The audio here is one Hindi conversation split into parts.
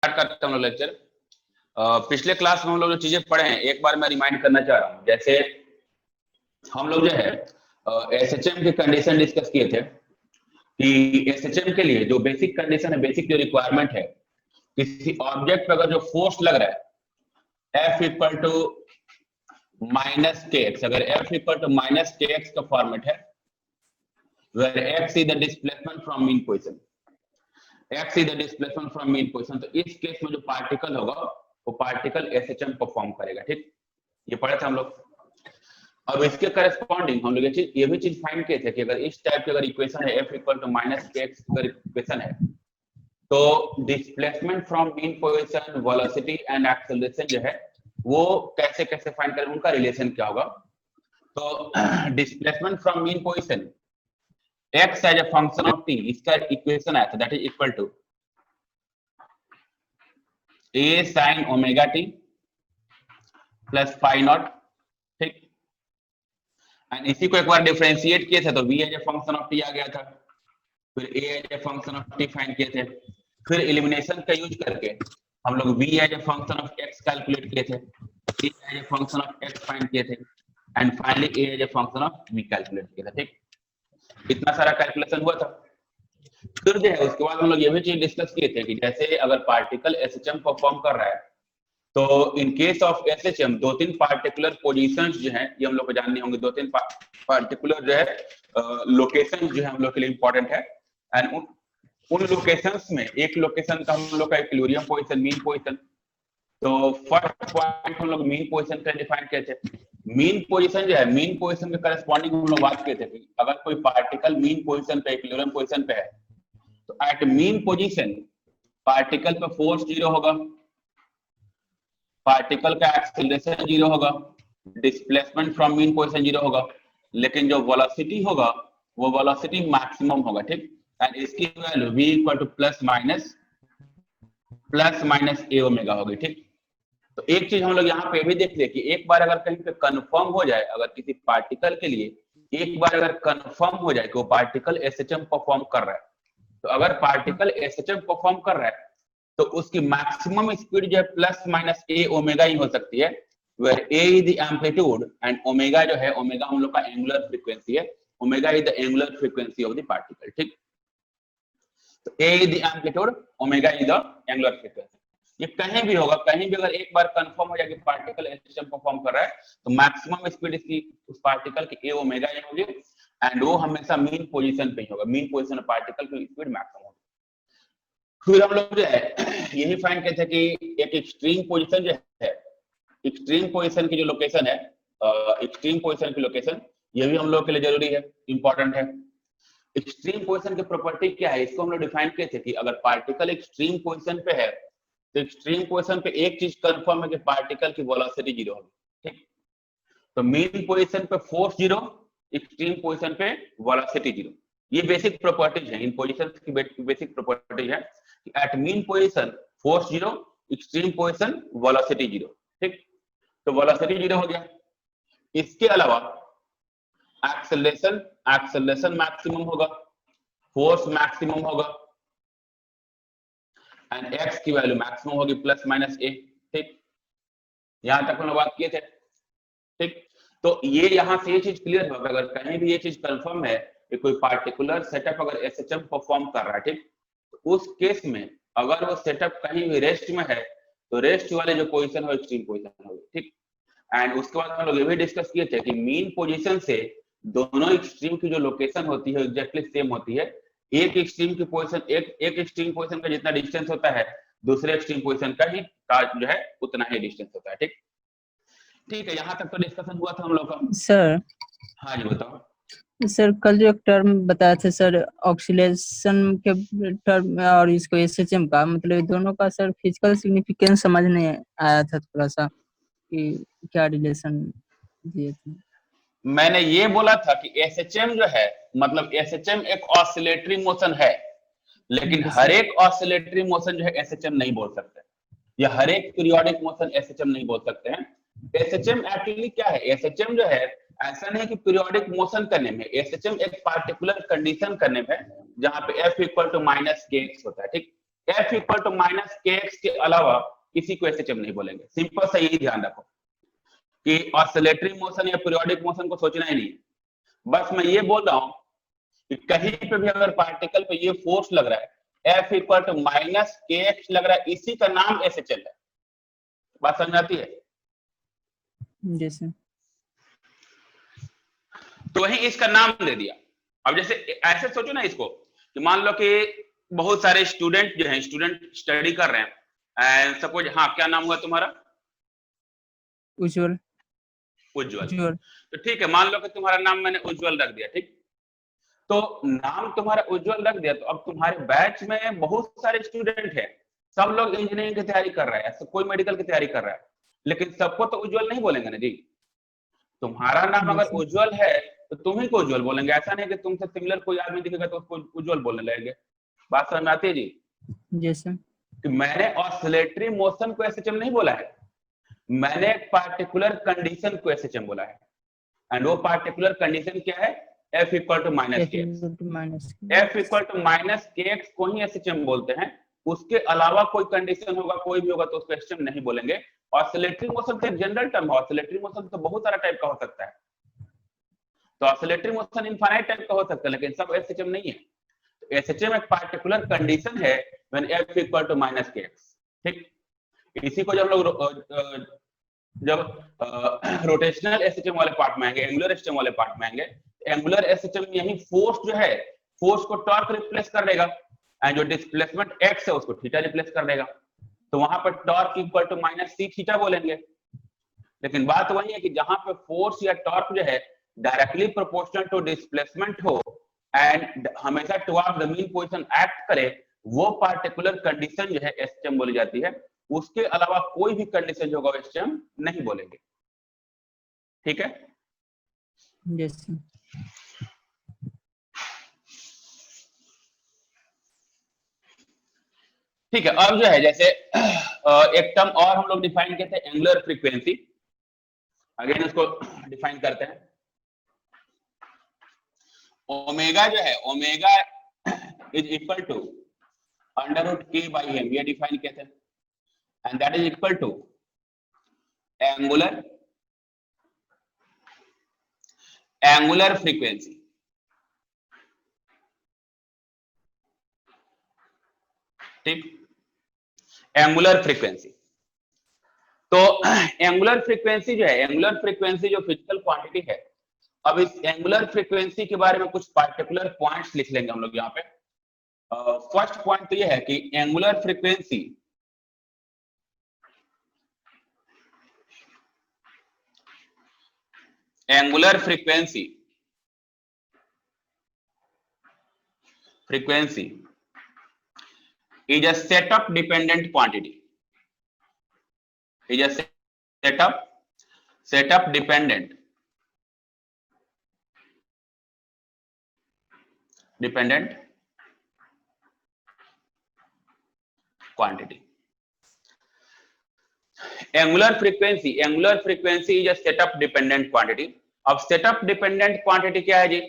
स्टार्ट करते हैं हम लोग लेक्चर। पिछले क्लास में हम लोग जो चीजें पढ़े हैं एक बार मैं रिमाइंड करना चाह रहा हूँ। जैसे हम लोग जो है एसएचएम की कंडीशन डिस्कस किए थे कि एसएचएम के लिए जो बेसिक कंडीशन है, बेसिक जो रिक्वायरमेंट है, किसी ऑब्जेक्ट पर अगर जो फोर्स लग रहा है F equal to minus K x, अगर F equal to minus K x का फॉर्मेट है where x is the displacement from mean position, x is the displacement from mean position, तो इस केस में जो पार्टिकल होगा वो पार्टिकल एसएचएम परफॉर्म करेगा। ठीक, ये पढ़ा था हम लोग। अब इसके करस्पॉन्डिंग हम लोग ये भी चीज फाइंड किए थे कि अगर इस टाइप की अगर इक्वेशन है F equal to minus K x अगर इक्वेशन है तो displacement from mean position, velocity and acceleration जो है वो कैसे कैसे फाइंड करें, उनका रिलेशन क्या होगा। तो displacement from mean position x as a function of t, इसका इक्वेशन आया था that is equal to a sin omega t plus phi naught. ठीक, एंड इसी को एक बार डिफरेंशिएट किए थे तो v as a function of t आ गया था, फिर a as a function of t find किए थे, फिर एलिमिनेशन का यूज करके हम लोग v as a function of x calculate किए थे, a as a function of x find किए थे and finally a as a function of v calculate किए थे। ठीक, इतना सारा कैलकुलेशन हुआ था। फिर जो है उसके बाद हम लोग ये भी चीज डिस्कस किए थे कि जैसे अगर पार्टिकल एसएचएम परफॉर्म कर रहा है तो इन केस ऑफ एसएचएम दो तीन पार्टिकुलर पोजीशंस जो हैं ये हम लोग को जानने होंगे, दो तीन पार्टिकुलर जो है लोकेशंस जो है हम लोग के लिए इंपॉर्टेंट है। एंड उन लोकेशंस में एक लोकेशन का हम लोग का इक्विलिब्रियम पोजीशन, मीन पोजीशन। तो फर्स्ट पॉइंट हम लोग मीन पोजीशन का डिफाइन किए थे। मीन पोजीशन जो है, मीन पोजीशन के करस्पॉन्डिंग हम लोग बात किए थे कि अगर कोई पार्टिकल मीन पोजीशन पे, इक्विलिब्रियम पोजीशन पे है तो एट मीन पोजीशन पार्टिकल पे फोर्स जीरो होगा, पार्टिकल का एक्सेलरेशन जीरो होगा, displacement from mean position zero होगा, लेकिन जो वेलोसिटी होगा वो वेलोसिटी मैक्सिमम होगा। ठीक, एंड इसकी value v equal to plus minus A omega होगी। ठीक, तो एक चीज हम लोग यहाँ पे भी देख ले कि एक बार अगर कहीं पे कंफर्म हो जाए, अगर किसी पार्टिकल के लिए एक बार अगर कंफर्म हो जाए कि वो पार्टिकल एसएचएम परफॉर्म कर रहा है, तो अगर पार्टिकल एसएचएम परफॉर्म कर रहा है तो उसकी मैक्सिमम स्पीड जो है प्लस माइनस ए ओमेगा ही हो सकती है, where A is the amplitude and omega जो है, ओमेगा हम लोग का एंगुलर फ्रीक्वेंसी है, omega is the angular frequency of the particle. ठीक, तो A is the amplitude, omega is the angular frequency. ये कहीं भी होगा, कहीं भी अगर एक बार कंफर्म हो जाए कि पार्टिकल एसएचएम परफॉर्म कर रहा है तो मैक्सिमम स्पीड इसकी उस पार्टिकल की ए ओमेगा ही होगी एंड वो हमेशा मीन पोजीशन पे ही होगा, मीन पोजीशन में पार्टिकल की स्पीड मैक्सिमम होगी। फिर हम लोग जो है यही फाइंड किए थे कि एक एक्सट्रीम पोजीशन जो है, एक्सट्रीम पोजीशन की जो लोकेशन है, एक्सट्रीम पोजीशन की लोकेशन ये भी हम लोग के लिए जरूरी है, इंपॉर्टेंट है। एक्सट्रीम पोजीशन की प्रॉपर्टी क्या है, इसको हम लोग डिफाइन किए थे कि अगर पार्टिकल एक्सट्रीम पोजीशन पे है तो एक्सट्रीम पोजीशन पे एक चीज कंफर्म है कि पार्टिकल की वेलोसिटी जीरो होगी। ठीक, तो मीन पोजीशन पे फोर्स जीरो, एक्सट्रीम पोजीशन पे वेलोसिटी जीरो। ये बेसिक प्रॉपर्टीज है, इन पोजीशंस की बेसिक प्रॉपर्टी है कि at mean position force zero, extreme position velocity zero. ठीक, तो वेलोसिटी जीरो हो गया। इसके अलावा एक्सेलरेशन मैक्सिमम होगा, फोर्स मैक्सिमम होगा एंड x की वैल्यू मैक्सिमम होगी प्लस माइनस a। ठीक, यहां तक हम लोग बात किए थे। ठीक, तो ये यहां से ये चीज क्लियर होगा, अगर कहीं भी ये चीज कंफर्म है कि कोई पार्टिकुलर सेटअप अगर एसएचएम परफॉर्म कर रहा है, ठीक, तो उस केस में अगर वो सेटअप कहीं भी रेस्ट में है तो रेस्ट वाले जो पोजीशन हो एक्सट्रीम पोजीशन होगी। ठीक, एंड उसके बाद हम लोग ये भी डिस्कस किए थे कि मीन पोजीशन से दोनों एक्सट्रीम की जो लोकेशन होती है एग्जैक्टली सेम होती है। एक एक्सट्रीम की पोजीशन, एक एक्सट्रीम पोजीशन का जितना डिस्टेंस होता है दूसरे एक्सट्रीम पोजीशन का ही जो है उतना ही डिस्टेंस होता है। ठीक, ठीक है, यहाँ तक तो डिस्कशन हुआ था हम लोग का। सर हाँ जी बताओ। सर कल जो एक टर्म बताया थे सर, ऑक्सीलेशन के टर्म और इसको एसएचएम का, मतलब दोनों का सर फिजिकल सिग्निफिकेंस समझ नहीं आया था थोड़ा सा कि क्या रिलेशन दिए थे। मैंने ये बोला था कि एसएचएम जो है, मतलब एसएचएम एक ऑसिलेटरी मोशन है, लेकिन हर एक ऑसिलेटरी मोशन जो है एसएचएम नहीं बोल सकते, या हर एक पीरियोडिक मोशन एसएचएम नहीं बोल सकते हैं। एसएचएम एक्चुअली क्या है, एसएचएम जो है ऐसा नहीं कि पीरियोडिक मोशन करने में, एसएचएम एक पार्टिकुलर कंडीशन करने में जहां पे F equal to minus K x होता है। ठीक, F equal to minus K x के अलावा किसी को एसएचएम नहीं बोलेंगे। सिंपल सा यही ध्यान रखो कि ऑसिलेटरी मोशन या पीरियोडिक मोशन को सोचना ही नहीं, बस मैं ये बोल रहा हूं कि कहीं पे भी अगर पार्टिकल पे ये फोर्स लग रहा है F equal to minus K x लग रहा है, इसी का नाम एसएचएल है। बात समझ आती है? जैसे तो वही इसका नाम दे दिया। अब जैसे ऐसे सोचो ना इसको कि मान लो कि बहुत सारे स्टूडेंट जो हैं, स्टूडेंट स्टडी कर रहे हैं, सपोज, हाँ क्या नाम हुआ तुम्हारा? उज्जवल। उज्जवल। तो ठीक है, मान लो कि तुम्हारा नाम मैंने उज्जवल रख दिया, ठीक। तो नाम तुम्हारा उज्जवल रख दिया, तो अब तुम्हारे बैच में बहुत सारे स्टूडेंट हैं, सब लोग इंजीनियरिंग की तैयारी कर रहे हैं, कोई मेडिकल की तैयारी कर रहा है, लेकिन सबको तो उज्जवल नहीं बोलेंगे ना जी। तुम्हारा नाम अगर उज्जवल है तो तुम ही को उज्जवल बोलेंगे, ऐसा नहीं कि तुमसे सिमिलर कोई आदमी दिखेगा तो उसको उज्जवल बोलने लगेंगे। बात समझ में आती है जी? जैसे कि मैंने ऑसिलेटरी मोशन को एसएचएम नहीं बोला है, मैंने एक पार्टिकुलर कंडीशन को एसएचएम बोला है, एंड वो पार्टिकुलर कंडीशन क्या है? F equal to minus K X. F equal to minus K X को ही एसएचएम बोलते हैं, उसके अलावा कोई कंडीशन होगा, कोई भी होगा तो उसको एसएचएम नहीं बोलेंगे। ऑसिलेटरी मोशन तो एक जनरल टर्म है, ऑसिलेटरी मोशन तो बहुत सारा टाइप का हो सकता है, तो ऑसिलेटरी मोशन इनफाइनाइट टाइप का हो सकता है, लेकिन सब एसएचएम नहीं है। तो एसएचएम एक पार्टिकुलर कंडीशन है when F equal to minus K X, ठीक। इसी को जब लोग जब रोटेशनल एसएचएम वाले पार्ट में आएंगे, एंगुलर एसएचएम वाले पार्ट में आएंगे, एंगुलर एसएचएम यही फोर्स जो है, फोर्स को टॉर्क रिप्लेस कर देगा, एंड जो डिस्प्लेसमेंट एक्स है उसको थीटा रिप्लेस कर देगा, तो वहां पर torque equal to minus C theta बोलेंगे। लेकिन बात वही है कि जहां पे फोर्स या टॉर्क जो है डायरेक्टली प्रोपोर्शनल टू डिस्प्लेसमेंट हो एंड हमेशा toward the mean position act करे, वो पार्टिकुलर कंडीशन जो है एसएचएम बोली जाती है। उसके अलावा कोई भी कंडीशन जो होगा एसएचएम नहीं बोलेंगे, ठीक है? यस। ठीक है, अब जो है जैसे एक टर्म और हम लोग डिफाइन करते हैं, एंगुलर फ्रीक्वेंसी। अगेन उसको डिफाइन करते हैं। ओमेगा जो है, omega is equal to under root K by M, ये डिफाइन कहते हैं, and that is equal to angular frequency. ठीक, एंगुलर फ्रीक्वेंसी। तो एंगुलर फ्रीक्वेंसी जो है, एंगुलर फ्रीक्वेंसी जो फिजिकल क्वांटिटी है, अब इस एंगुलर फ्रीक्वेंसी के बारे में कुछ पार्टिकुलर पॉइंट्स लिख लेंगे हम लोग यहाँ पे। फर्स्ट पॉइंट तो ये है कि angular frequency is a setup dependent quantity, is a setup dependent quantity. Angular frequency is a setup dependent quantity. अब setup dependent quantity क्या है जी?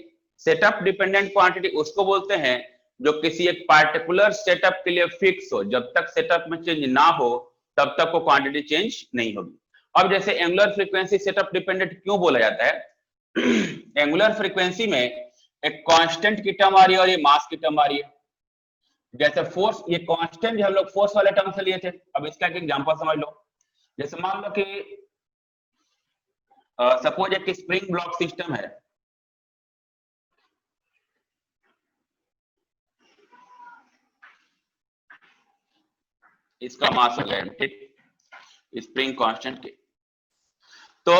setup dependent quantity उसको बोलते हैं जो किसी एक पार्टिकुलर सेटअप के लिए फिक्स हो, जब तक सेटअप में चेंज ना हो तब तक वो क्वांटिटी चेंज नहीं होगी। अब जैसे एंगुलर फ्रीक्वेंसी सेटअप डिपेंडेंट क्यों बोला जाता है? एंगुलर फ्रीक्वेंसी में एक कांस्टेंट की टर्म आ रही है और ये मास की टर्म आ रही है। जैसे फोर्स, ये कांस्टेंट जो हम लोग फोर्स वाले टर्म से लिए थे, अब इसका एक एग्जांपल समझ लो। जैसे मान लो कि सपोज एक स्प्रिंग ब्लॉक सिस्टम है, इसका मास हो गया, ठीक, स्प्रिंग कांस्टेंट के। तो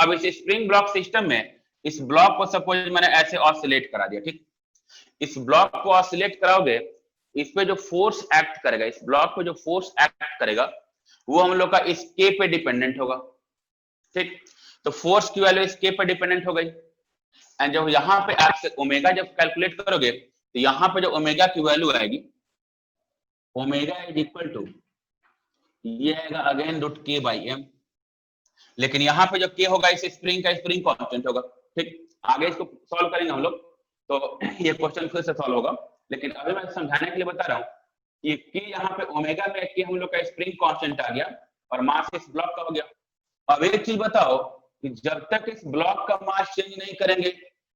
अब इस स्प्रिंग ब्लॉक सिस्टम में इस ब्लॉक को सपोज मैंने ऐसे ऑसिलेट करा दिया, ठीक। इस ब्लॉक को ऑसिलेट कराओगे, इस पे जो फोर्स एक्ट करेगा, इस ब्लॉक पे जो फोर्स एक्ट करेगा वो हम लोग का इस के पे डिपेंडेंट होगा, ठीक। तो फोर्स की वैल्यू इस के पे डिपेंडेंट हो गई, एंड जब यहाँ पे आप ओमेगा जब कैलकुलेट करोगे तो यहाँ पे जो ओमेगा की वैल्यू आएगी, ओमेगा इज इक्वल टू, ये आएगा again root K by M, लेकिन यहाँ पे जो के होगा इस स्प्रिंग का स्प्रिंग कांस्टेंट होगा, ठीक। आगे इसको सॉल्व करेंगे हम लोग तो ये क्वेश्चन फिर से सॉल्व होगा, लेकिन अभी मैं समझाने के लिए बता रहा हूँ ये के यहाँ पे ओमेगा में के हम लोग का स्प्रिंग कांस्टेंट आ गया और मास इस ब्लॉक का हो गया। अब एक चीज बताओ कि जब तक इस ब्लॉक का मास चेंज नहीं करेंगे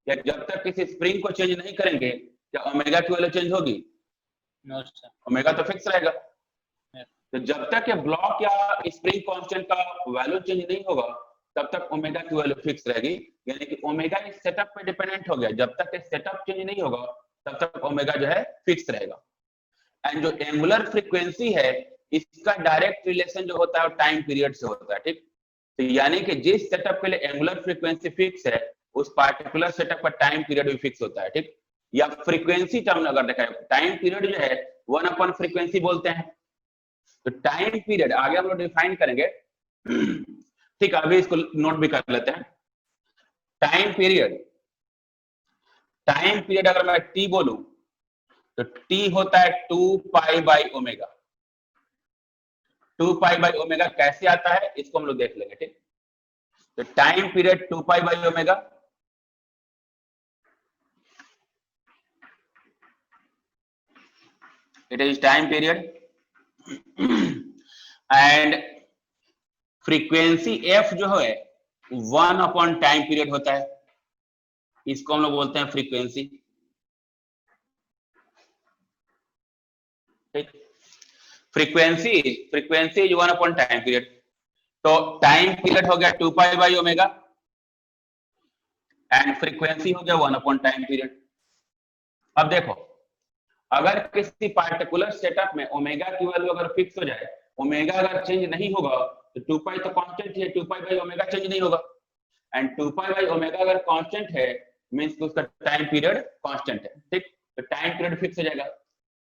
या जब तक इस स्प्रिंग को चेंज नहीं करेंगे, क्या ओमेगा की वैल्यू चेंज होगी? No sir. ओमेगा तो फिक्स रहेगा। तो जब तक ये ब्लॉक या स्प्रिंग कांस्टेंट का वैल्यू चेंज नहीं होगा तब तक ओमेगा की वैल्यू फिक्स रहेगी। यानी कि ओमेगा इस सेटअप पे डिपेंडेंट हो गया, जब तक इस सेटअप चेंज नहीं होगा तब तक ओमेगा जो है फिक्स रहेगा। एंड जो एंगुलर फ्रीक्वेंसी है इसका डायरेक्ट रिलेशन जो होता है वो टाइम पीरियड से होता है, ठीक। तो यानी कि जिस सेटअप के लिए एंगुलर फ्रीक्वेंसी फिक्स है उस पार्टिकुलर सेटअप का टाइम पीरियड भी फिक्स होता है, ठीक। या फ्रीक्वेंसी टर्म अगर देखा है, टाइम पीरियड जो है 1/फ्रीक्वेंसी बोलते हैं। तो टाइम पीरियड आगे हम लोग डिफाइन करेंगे, ठीक। अभी इसको नोट भी कर लेते हैं। टाइम पीरियड अगर मैं टी बोलूं तो टी होता है 2π/ओमेगा। 2π/ओमेगा कैसे आता है इसको हम लोग देख लेंगे, ठीक। तो टाइम पीरियड 2π/ओमेगा, it is time period. And frequency F जो है 1/टाइम पीरियड होता है, इसको हम लोग बोलते हैं फ्रीक्वेंसी, ठीक। फ्रीक्वेंसी इज 1/टाइम पीरियड। तो टाइम पीरियड हो गया 2π/ओमेगा एंड फ्रीक्वेंसी हो गया 1/टाइम पीरियड। अब देखो अगर किसी पार्टिकुलर सेटअप में ओमेगा की वैल्यू अगर फिक्स हो जाए, ओमेगा अगर चेंज नहीं होगा तो 2π तो कांस्टेंट है, 2π/ओमेगा चेंज नहीं होगा। एंड 2π/ओमेगा अगर कांस्टेंट है मींस उसका टाइम पीरियड कांस्टेंट है, ठीक। तो टाइम पीरियड फिक्स हो जाएगा।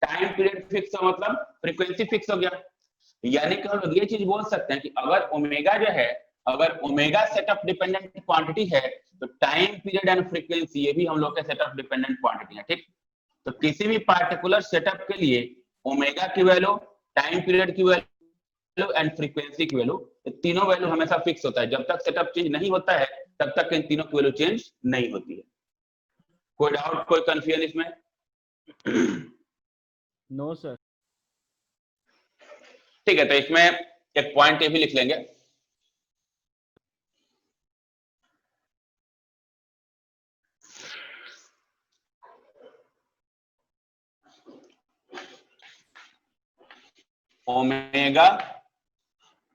टाइम पीरियड फिक्स हो मतलब फ्रीक्वेंसी फिक्स हो गया। यानी कि हम लोग ये चीज बोल सकते हैं कि अगर ओमेगा जो है, अगर ओमेगा सेटअप डिपेंडेंट क्वांटिटी है तो टाइम पीरियड एंड फ्रीक्वेंसी ये भी हम लोग के सेटअप डिपेंडेंट क्वांटिटी है, ठीक। तो किसी भी पार्टिकुलर सेटअप के लिए ओमेगा की वैल्यू, टाइम पीरियड की वैल्यू एंड फ्रीक्वेंसी की वैल्यू, तीनों वैल्यू हमेशा फिक्स होता है। जब तक सेटअप चेंज नहीं होता है तब तक इन तीनों की वैल्यू चेंज नहीं होती है। कोई डाउट, कोई कंफ्यूजन इसमें? No sir. ठीक है, तो इसमें एक पॉइंट ये भी लिख लेंगे,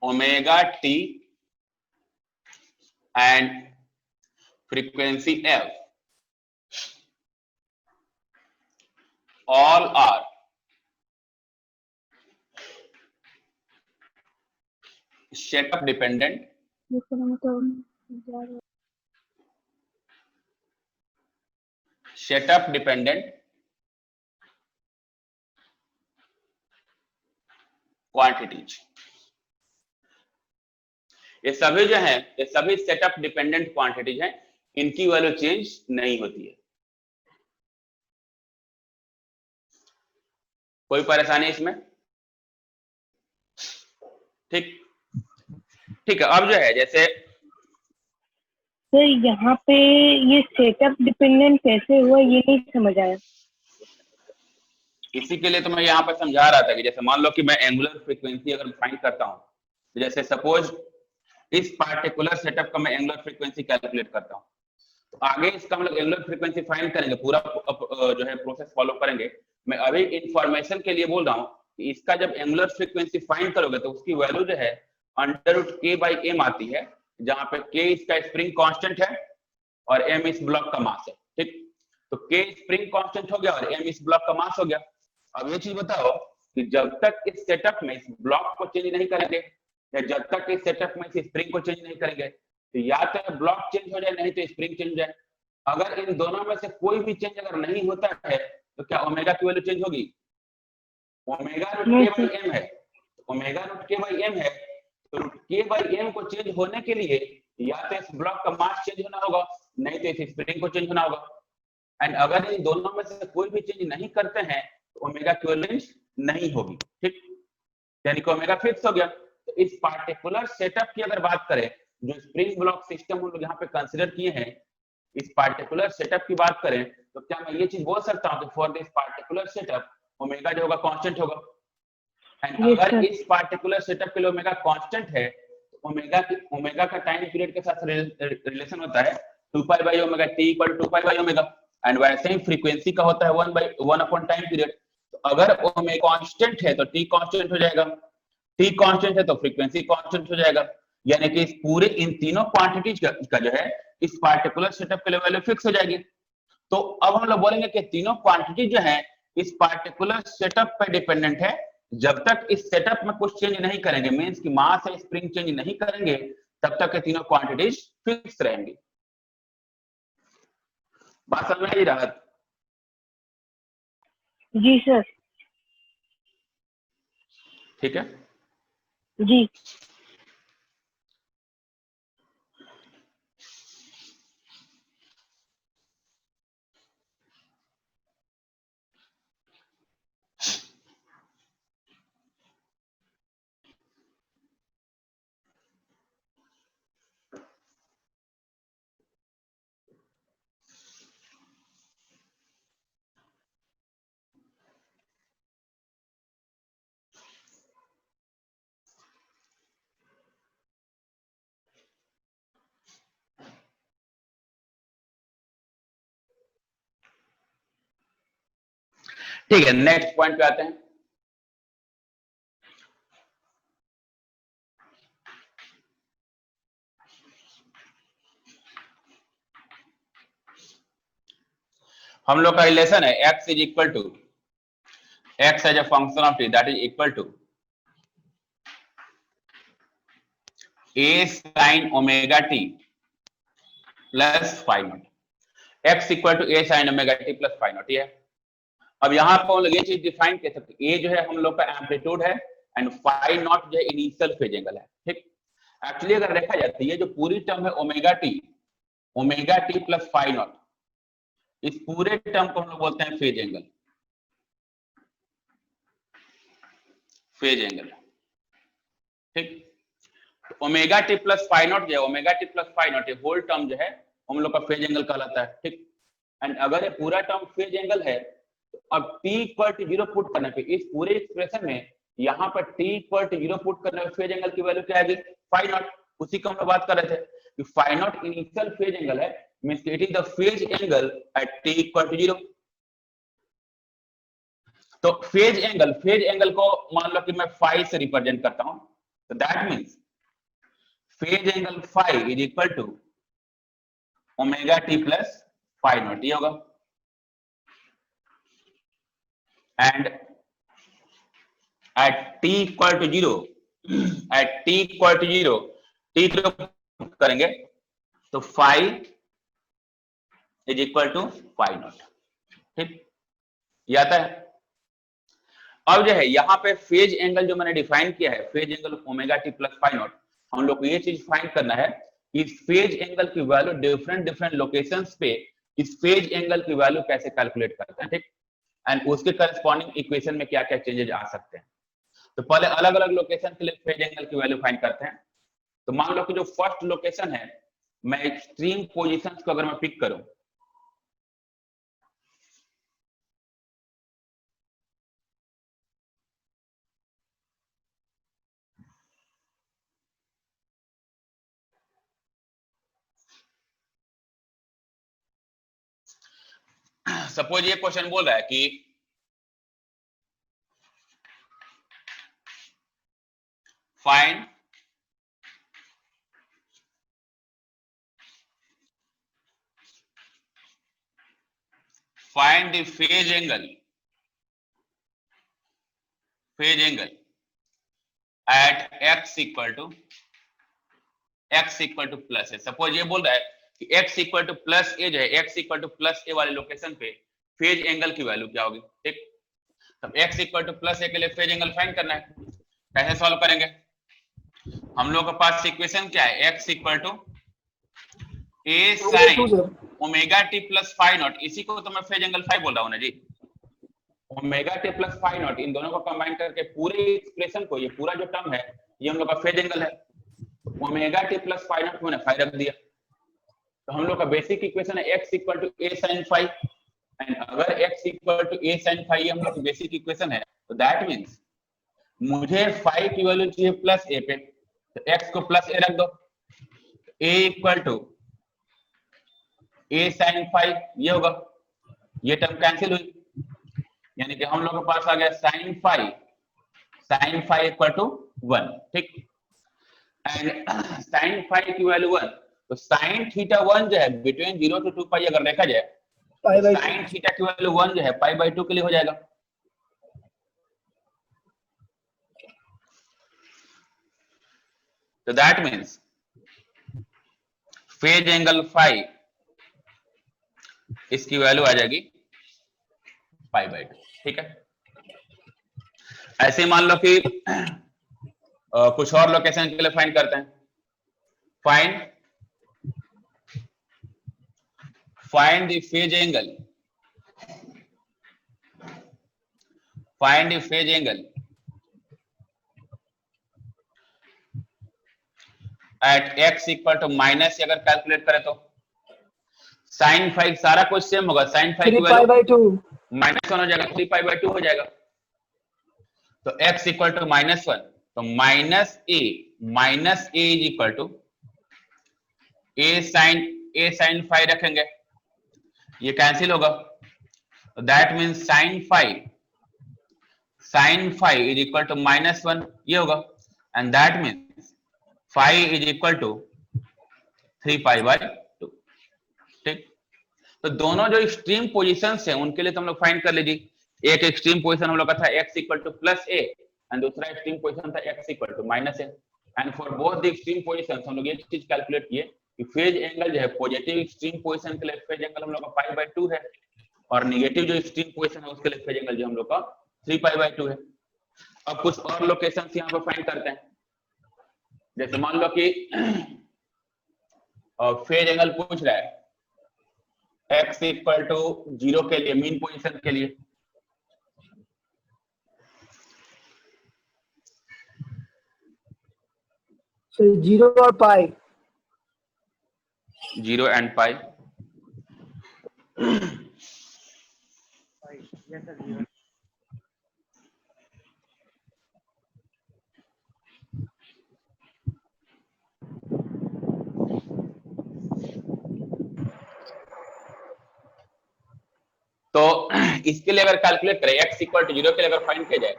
omega T and frequency F all are setup dependent quantities। ये सभी जो है, ये सभी सेटअप डिपेंडेंट क्वांटिटीज हैं, इनकी वैल्यू चेंज नहीं होती है। कोई परेशानी इसमें? ठीक ठीक है। अब जो है जैसे सर यहाँ पे ये सेटअप डिपेंडेंट कैसे हुआ ये नहीं समझ आया। इसी के लिए तो मैं यहाँ पे समझा रहा था कि जैसे मान लो कि मैं एंगुलर फ्रीक्वेंसी अगर फाइंड करता हूँ, तो जैसे सपोज इस पार्टिकुलर सेटअप का मैं एंगुलर फ्रीक्वेंसी कैलकुलेट करता हूँ, तो आगे इसका हम लोग एंगुलर फ्रीक्वेंसी फाइंड करेंगे, पूरा जो है प्रोसेस फॉलो करेंगे। मैं अभी इंफॉर्मेशन के लिए बोल रहा हूँ कि इसका जब एंगुलर फ्रीक्वेंसी फाइंड करोगे तो उसकी वैल्यू जो है √k/m आती है, जहां पे k इसका स्प्रिंग कांस्टेंट है और m इस ब्लॉक का मास है, ठीक। तो k स्प्रिंग कांस्टेंट हो गया और m इस ब्लॉक का मास हो गया। अब ये चीज बताओ कि जब तक इस सेटअप में इस ब्लॉक को चेंज नहीं करेंगे या जब तक इस सेटअप में इस स्प्रिंग को चेंज नहीं करेंगे तो या तो ब्लॉक चेंज हो जाए नहीं तो स्प्रिंग चेंज हो जाए। अगर इन दोनों में से कोई भी चेंज अगर नहीं होता है तो क्या ओमेगा की वैल्यू चेंज होगी? ओमेगा √k/m है, ओमेगा √k/m है, तो √k/m को चेंज होने के लिए या तो इस ब्लॉक का मास चेंज होना होगा नहीं तो इस स्प्रिंग को चेंज होना होगा। एंड अगर इन दोनों में से कोई भी चेंज नहीं करते हैं तो ओमेगा की वैल्यू नहीं होगी, ठीक। यानी कि ओमेगा फिक्स हो गया। तो इस पार्टिकुलर सेटअप की अगर बात करें, जो स्प्रिंग ब्लॉक सिस्टम हम लोग यहाँ पे कंसिडर किए हैं, इस पार्टिकुलर सेटअप की बात करें तो क्या मैं ये चीज बोल सकता हूँ कि for this particular setup omega जो होगा कांस्टेंट होगा? एंड Yes, अगर sir. इस पार्टिकुलर सेटअप के लिए ओमेगा कांस्टेंट है तो ओमेगा का टाइम पीरियड के साथ रिलेशन होता है 2 pi by omega t equal to 2 pi by omega, and वैसे ही फ्रीक्वेंसी का होता है 1 अपॉन टाइम पीरियड। तो अगर ओमेगा कांस्टेंट है तो t कांस्टेंट हो जाएगा, t कांस्टेंट है तो फ्रीक्वेंसी कांस्टेंट हो जाएगा, यानी कि इस पूरे इन तीनों क्वांटिटीज का जो है इस पार्टिकुलर सेटअप के लिए वैल्यू फिक्स हो जाएगी। तो अब हम लोग बोलेंगे कि तीनों क्वांटिटी जो है इस पार्टिकुलर सेटअप पे डिपेंडेंट है। जब तक इस सेटअप में कुछ चेंज नहीं करेंगे, मींस कि मास या स्प्रिंग चेंज नहीं करेंगे, तब तक ये तीनों क्वांटिटीज फिक्स रहेंगी। बात समझ में आई राहत? जी सर। ठीक है, जी। ठीक है, नेक्स्ट पॉइंट पे आते हैं। हम लोग का रिलेशन है x is equal to x as a function of t that is equal to a sin omega t plus phi naught, x equal to a sin omega t plus phi naught. ये अब यहाँ पर हम लोग ये चीज डिफाइन कर सकते हैं, a जो है हम लोग का एम्पलीट्यूड है एंड फाई नॉट जो है इनिशियल फेज एंगल है। ठीक, एक्चुअली अगर देखा जाए तो ये जो पूरी टर्म है omega t plus phi naught, इस पूरे टर्म को हम लोग बोलते हैं फेज एंगल। फेज एंगल, ठीक, omega T plus phi naught जो है, omega T plus phi naught, ये होल टर्म जो है हम लोग का फेज एंगल कहलाता है। ठीक, एंड अगर ये पूरा टर्म फेज एंगल है तो अब t इक्वल टू 0 पुट करने पे इस पूरे एक्सप्रेशन में यहाँ पर t इक्वल टू 0 पुट करने पे फेज एंगल की वैल्यू क्या आएगी? Phi naught. उसी का हम लोग बात कर रहे थे कि phi naught initial phase angle है, means it is the phase angle at t equal to 0। तो फेज एंगल को मान लो कि मैं फाई से रिप्रेजेंट करता हूं, तो that means phase angle phi is equal to omega T plus phi naught, ये होगा। And at t equal to 0, at t equal to 0 t करेंगे तो phi is equal to phi naught. ठीक, ये आता है। अब जो है यहाँ पे फेज एंगल जो मैंने डिफाइन किया है, phase angle omega T plus phi naught, हम लोग को ये चीज फाइंड करना है कि फेज एंगल की वैल्यू डिफरेंट लोकेशंस पे इस फेज एंगल की वैल्यू कैसे कैलकुलेट करते हैं। ठीक, एंड उसके करस्पॉन्डिंग इक्वेशन में क्या क्या चेंजेस आ सकते हैं। तो पहले अलग अलग लोकेशन के लिए फेज एंगल की वैल्यू फाइंड करते हैं। तो मान लो कि जो फर्स्ट लोकेशन है, मैं एक्सट्रीम पोजीशंस को अगर मैं पिक करूं, सपोज ये क्वेश्चन बोल रहा है कि find the phase angle at x equal to plus A. Suppose ये बोल रहा है कि x equal to plus A जो है, x equal to plus A वाले लोकेशन पे फेज एंगल की वैल्यू क्या होगी। ठीक, तब x इक्वल टू प्लस ए के लिए फेज एंगल फाइंड करना है। कैसे सॉल्व करेंगे? हम लोग के पास इक्वेशन क्या है, x equal to a sin omega T plus phi naught, इसी को तो मैं फेज एंगल फाई बोल रहा हूं ना जी। Omega T plus phi naught, इन दोनों को कंबाइन करके पूरे एक्सप्रेशन को, ये पूरा जो टर्म है ये हम लोग का फेज एंगल है। Omega T plus phi naught मैंने फाई रख दिया, तो हम लोग का बेसिक इक्वेशन है x equal to a sin phi, and अगर x equal to a sin phi हम लोग की बेसिक इक्वेशन है, तो दैट मींस मुझे फाई की वैल्यू चाहिए प्लस ए पे, तो एक्स को प्लस ए रख दो, A equal to A sine phi, ये होगा, ये टर्म कैंसिल हुई, यानी कि हम लोग के पास आ गया साइन फाई इक्वल टू 1, ठीक। एंड साइन फाई की वैल्यू 1, तो साइन थीटा 1 जो है बिटवीन 0 to 2 पाई अगर देखा जाए, साइन थीटा की वैल्यू 1 जो है पाई बाई 2 के लिए हो जाएगा। तो that means phase angle phi, इसकी वैल्यू आ जाएगी पाई बाई 2, ठीक है। ऐसे मान लो कि कुछ और लोकेशन के लिए फाइंड करते हैं, find the phase angle at x equal to minus, अगर कैलकुलेट करें तो साइन फाई सारा कुछ सेम होगा, साइन फाई की वैल्यू माइनस 1 हो जाएगा, 3 पाई बाई 2 हो जाएगा। तो x इक्वल टू -1, तो minus A is equal to A sine phi रखेंगे, ये कैंसिल होगा, तो that means sine phi is equal to -1, ये होगा, and that means phi is equal to 3 pi by 2, ठीक। तो दोनों जो एक्सट्रीम पोजीशंस हैं उनके लिए तो हम लोग फाइंड कर लीजिए। एक एक्सट्रीम पोजीशन हम लोग का था x equal to plus A, and दूसरा एक्सट्रीम पोजीशन था x equal to minus A, and for both the extreme positions हम लोग ये चीज कैलकुलेट किए कि फेज एंगल जो है पॉजिटिव एक्सट्रीम पोजीशन के लिए फेज एंगल हम लोग का पाई बाई 2 है, और नेगेटिव जो एक्सट्रीम पोजीशन है उसके लिए फेज एंगल जो हम लोग का 3 पाई बाई 2 है। अब कुछ और लोकेशंस यहाँ पे फाइंड करते हैं, जैसे मान लो कि फेज एंगल पूछ रहा है x इक्वल टू 0 के लिए, मीन पोजीशन के लिए, So 0 और पाई, 0 एंड पाई, तो इसके लिए अगर कैलकुलेट करें x इक्वल टू 0 के लिए अगर फाइंड किया जाए,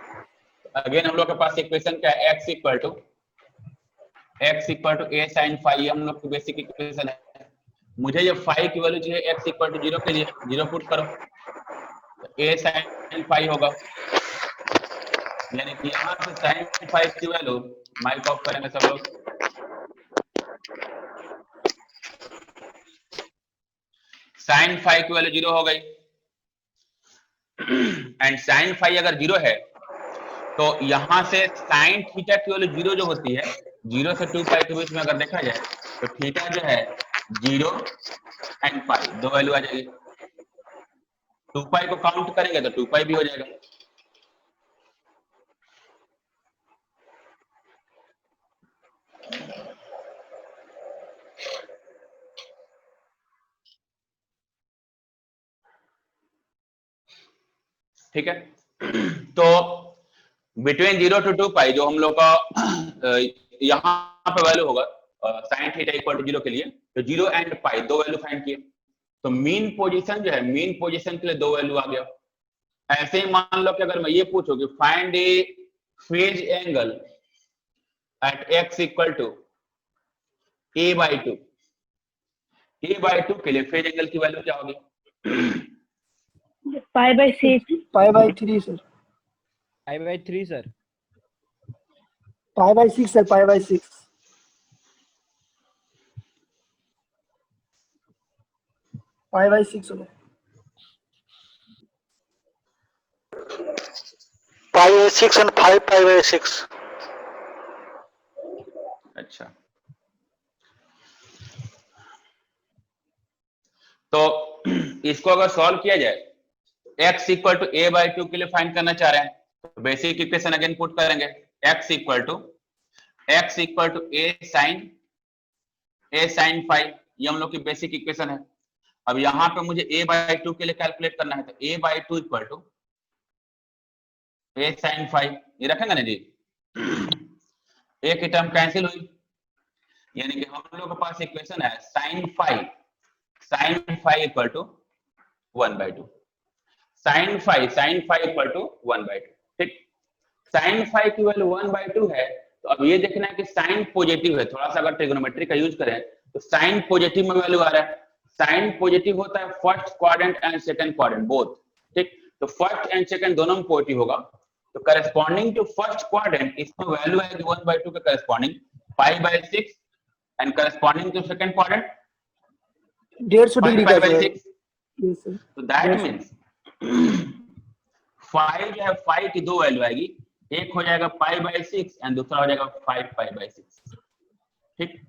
तो अगेन हम लोग के पास इक्वेशन क्या है, x equal to a sin phi, हम लोग की बेसिक इक्वेशन है। मुझे ये फाई की वैल्यू चाहिए x इक्वल टू 0 के लिए, 0 पुट करो, तो a sin फाई होगा, यानी कि यहाँ से sin फाई की वैल्यू, माइक ऑफ करेंगे सब लोग, sin फाई की वैल्यू 0 हो गई, एंड sin फाई अगर 0 है तो यहां से sin थीटा की वैल्यू 0 जो होती है, 0 से 2 पाई के बीच में अगर देखा जाए तो थीटा जो है 0 एंड पाई, दो वैल्यू आ जाएगी, 2 पाई को काउंट करेंगे तो 2 पाई भी हो जाएगा। ठीक है, तो बिटवीन 0 to 2 पाई जो हम लोग का यहाँ पे वैल्यू होगा साइन थीटा इक्वल टू 0 के लिए, तो 0 एंड पाई दो वैल्यू फाइंड किए, तो मीन पोजीशन जो है, मीन पोजीशन के लिए दो वैल्यू आ गया। ऐसे ही मान लो कि अगर मैं ये पूछूं कि find a phase angle at x equal to a by 2, a by 2 के लिए फेज एंगल की वैल्यू क्या होगी? Pi by 6, pi by 3 sir, pi by 3 sir, pi by 6 sir, pi by 6, pi by 6 होगा, pi by 6 and 5 pi by 6। अच्छा, तो इसको अगर सॉल्व किया जाए, x equal to a by 2 के लिए फाइंड करना चाह रहे हैं, तो बेसिक इक्वेशन अगेन पुट करेंगे, x equal to a sine phi, ये हम लोग की बेसिक इक्वेशन है। अब यहाँ पे मुझे a बाई 2 के लिए कैलकुलेट करना है, तो a by 2 equal to a sin phi, ये रखेंगे ना जी, एक ही टर्म कैंसिल हुई, यानी कि हम लोग के पास इक्वेशन है sin phi equal to 1/2, sin phi equal to 1/2, ठीक। sin phi की वैल्यू 1/2 है, तो अब ये देखना है कि साइन पॉजिटिव है, थोड़ा सा अगर ट्रिग्नोमेट्री का यूज करें तो साइन पॉजिटिव में वैल्यू आ रहा है, साइन पॉजिटिव होता है first quadrant and second quadrant both, ठीक। तो फर्स्ट एंड सेकंड दोनों में पॉजिटिव होगा, तो करस्पॉन्डिंग टू फर्स्ट क्वाड्रेंट इसमें वैल्यू आएगी 1/2 के corresponding π/6 and corresponding to second quadrant 150 degree का सर। 5/6, तो दैट मींस फाई जो है फाई की दो वैल्यू आएगी, एक हो जाएगा π/6 एंड दूसरा हो जाएगा 5π/6, ठीक।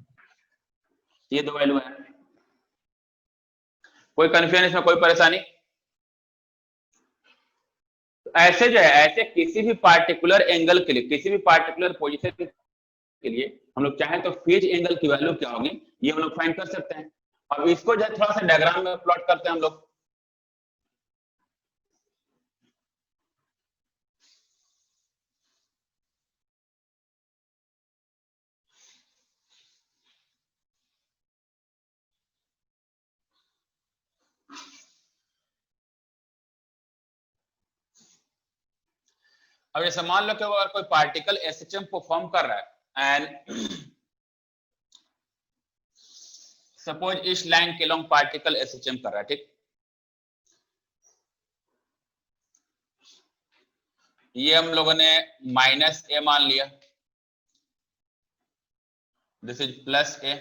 ये दो वैल्यू है, कोई कंफ्यूजन इसमें, कोई परेशानी? तो ऐसे जो है, ऐसे किसी भी पार्टिकुलर एंगल के लिए, किसी भी पार्टिकुलर पोजीशन के लिए हम लोग चाहें तो फेज एंगल की वैल्यू क्या होगी ये हम लोग फाइंड कर सकते हैं। अब इसको जो है थोड़ा सा डायग्राम में प्लॉट करते हैं हम लोग। अब जैसे मान लो कि अगर कोई पार्टिकल एसएचएम परफॉर्म कर रहा है एंड सपोज इस लाइन के लॉन्ग पार्टिकल एसएचएम कर रहा है, ठीक। ये हम लोगों ने -a मान लिया, दिस इज +a,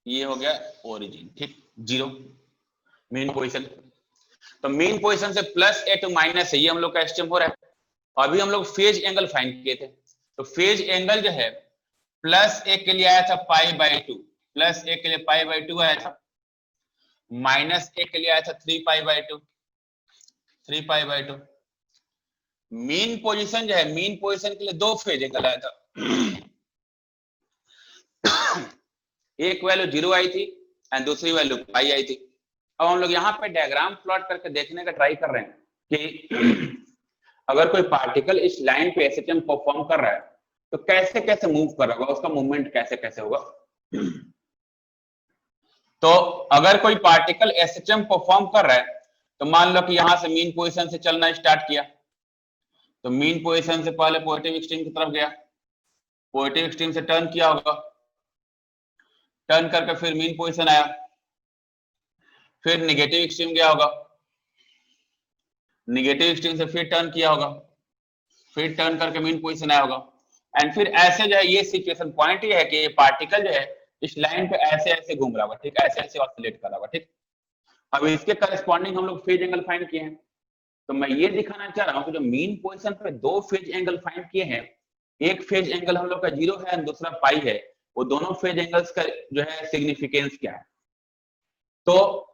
ये हो गया ओरिजिन, ठीक, 0 मेन पोजीशन। तो मेन पोजीशन से +a टू -a ये हम लोग का एसएचएम हो रहा है। अभी हम लोग फेज एंगल फाइंड किए थे, तो फेज एंगल जो है +a के लिए आया था π/2, +a के लिए π/2 आया था, -a के लिए आया था 3π/2, 3π/2। मेन पोजीशन जो है, मेन पोजीशन के लिए दो फेज एंगल आया था, एक वैल्यू 0 आई थी एंड दूसरी वैल्यू पाई आई थी। अब हम लोग यहाँ पे डायग्राम प्लॉट करके देखने का ट्राई कर रहे हैं कि अगर कोई पार्टिकल इस लाइन पे एसएचएम परफॉर्म कर रहा है तो कैसे कैसे मूव कर रहा होगा, उसका मूवमेंट कैसे कैसे होगा। तो अगर कोई पार्टिकल एसएचएम परफॉर्म कर रहा है तो मान लो कि यहां से मीन पोजीशन से चलना स्टार्ट किया, तो मीन पोजीशन से पहले पॉजिटिव एक्सट्रीम की तरफ गया, पॉजिटिव एक्सट्रीम से टर्न किया होगा, टर्न करके फिर मीन पोजीशन आया, फिर निगेटिव एक्सट्रीम गया होगा, निगेटिव एक्सट्रीम से फिर टर्न किया होगा, फिर टर्न करके मीन पोजीशन आया होगा, एंड फिर ऐसे जो है ये सिचुएशन पॉइंट ये है कि ये पार्टिकल जो है इस लाइन पे ऐसे ऐसे घूम रहा होगा, ठीक, ऐसे ऐसे ऑसिलेट कर रहा होगा, ठीक। अब इसके करस्पॉन्डिंग हम लोग फेज एंगल फाइंड किए हैं, तो मैं ये दिखाना चाह रहा हूं कि जो मेन पोजीशन पे दो फेज एंगल फाइंड किए हैं, एक फेज एंगल हम लोग का 0 है और दूसरा पाई है, वो दोनों फेज एंगल्स का जो है सिग्निफिकेंस क्या है। तो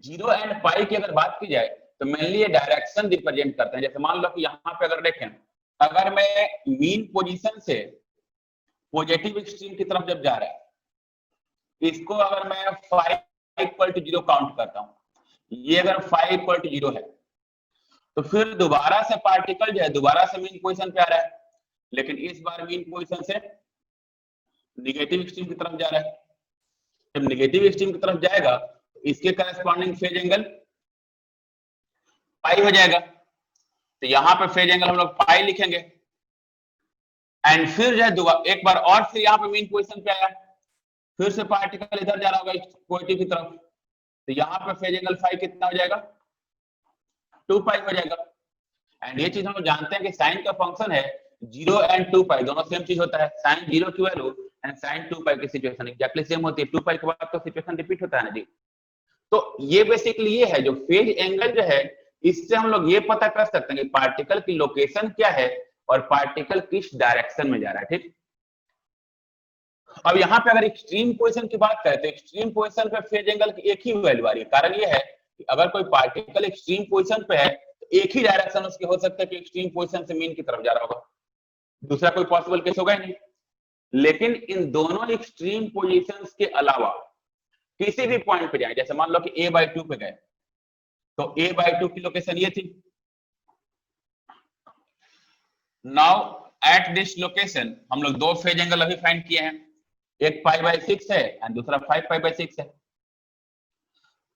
0 एंड पाई की अगर बात की जाए तो मेनली ये डायरेक्शन रिप्रेजेंट करते हैं। जैसे मान लो कि यहाँ पे अगर देखें, अगर मैं मीन पोजीशन से पॉजिटिव एक्सट्रीम की तरफ जब जा रहा है, इसको अगर मैं phi = 0 काउंट करता हूं, ये अगर phi = 0 है तो फिर दोबारा से पार्टिकल जो है दोबारा से मीन पोजीशन पे आ रहा है, लेकिन इस बार मीन पोजीशन से निगेटिव एक्सट्रीम की तरफ जा रहा है। जब निगेटिव एक्सट्रीम की तरफ जाएगा तो इसके करस्पॉन्डिंग फेज एंगल पाई हो जाएगा, तो यहाँ पे फेज एंगल हम लोग पाई लिखेंगे, एंड फिर जो है एक बार और फिर यहाँ पे मीन पोजीशन पे आया, फिर से पार्टिकल इधर जा रहा होगा पॉजिटिव की तरफ, तो यहाँ पे फेज एंगल फाई कितना हो जाएगा, 2π हो जाएगा। एंड ये चीज हम लोग जानते हैं कि साइन का फंक्शन है 0 एंड 2π दोनों सेम चीज होता है, साइन 0 की वैल्यू एंड साइन 2π की सिचुएशन एग्जैक्टली सेम होती है, 2π के बाद तो सिचुएशन रिपीट होता है ना जी। तो ये बेसिकली ये है जो फेज एंगल जो है, इससे हम लोग ये पता कर सकते हैं कि पार्टिकल की लोकेशन क्या है और पार्टिकल किस डायरेक्शन में जा रहा है, ठीक। अब यहाँ पे अगर एक्सट्रीम पोजीशन की बात करें तो एक्सट्रीम पोजीशन पे फेज एंगल की एक ही वैल्यू आ रही है। कारण ये है कि अगर कोई पार्टिकल एक्सट्रीम पोजीशन पे है तो एक ही डायरेक्शन उसकी हो सकता है कि एक्सट्रीम पोजीशन से मीन की तरफ जा रहा होगा, दूसरा कोई पॉसिबल केस होगा ही नहीं। लेकिन इन दोनों एक्सट्रीम पोजीशंस के अलावा किसी भी पॉइंट पे जाए, जैसे मान लो कि a/2 पे गए, तो a/2 की लोकेशन ये थी। नाउ एट दिस लोकेशन हम लोग दो फेज एंगल अभी फाइंड किए हैं, एक π/6 है एंड दूसरा 5π/6 है।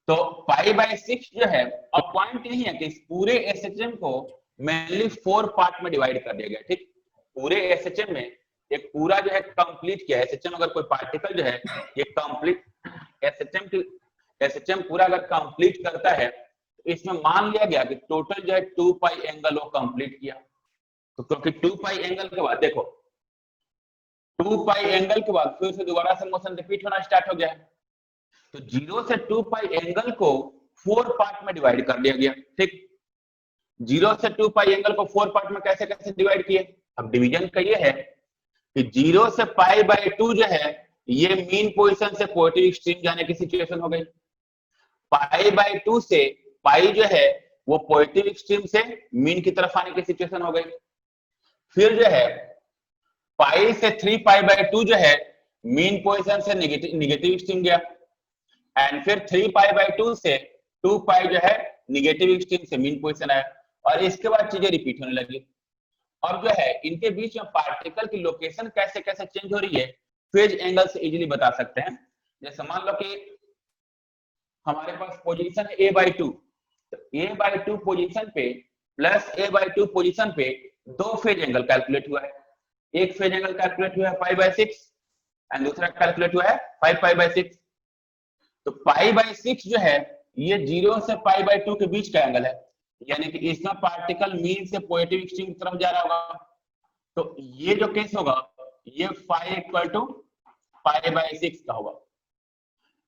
तो π/6 जो है, अब पॉइंट यही है कि इस पूरे एसएचएम को मेनली 4 पार्ट में डिवाइड कर दिया गया। ठीक, पूरे एसएचएम में एक पूरा जो है कंप्लीट किया एसएचएम, अगर कोई पार्टिकल जो है ये कंप्लीट एसएचएम पूरा अगर कंप्लीट करता है तो इसमें मान लिया गया कि टोटल जो है 2π एंगल वो कंप्लीट किया। तो क्योंकि 2π एंगल के बाद देखो 2π एंगल के बाद फिर से दोबारा से मोशन रिपीट होना स्टार्ट हो गया है। तो 0 से 2π एंगल को 4 पार्ट में डिवाइड कर दिया गया। ठीक, 0 से 2π एंगल को 4 पार्ट में कैसे कैसे डिवाइड किए? अब डिवीजन का ये है कि 0 से π/2 जो है ये मीन पोजीशन से पॉजिटिव एक्सट्रीम जाने की सिचुएशन हो गई। π/2 से पाई जो है वो पॉजिटिव एक्सट्रीम से मीन की तरफ आने की सिचुएशन हो गई। फिर जो है पाई से 3π/2 जो है मीन पोजीशन से निगेटिव एक्सट्रीम गया एंड फिर 3π/2 से 2π जो है निगेटिव एक्सट्रीम से मीन पोजीशन आया और इसके बाद चीजें रिपीट होने लगी। और जो है इनके बीच में पार्टिकल की लोकेशन कैसे कैसे चेंज हो रही है फेज एंगल से इजीली बता सकते हैं। जैसे मान लो कि हमारे पास पोजीशन है a/2, तो a/2 पोजीशन पे प्लस a/2 पोजीशन पे दो फेज एंगल कैलकुलेट हुआ है। एक फेज एंगल कैलकुलेट हुआ है π/6 एंड दूसरा कैलकुलेट हुआ है 5π/6। तो π/6 जो है ये 0 से π/2 के बीच का एंगल है, यानी कि इसमें पार्टिकल मीन से पॉजिटिव एक्सट्रीम की तरफ जा रहा होगा। तो ये जो केस होगा ये φ = π/6 का होगा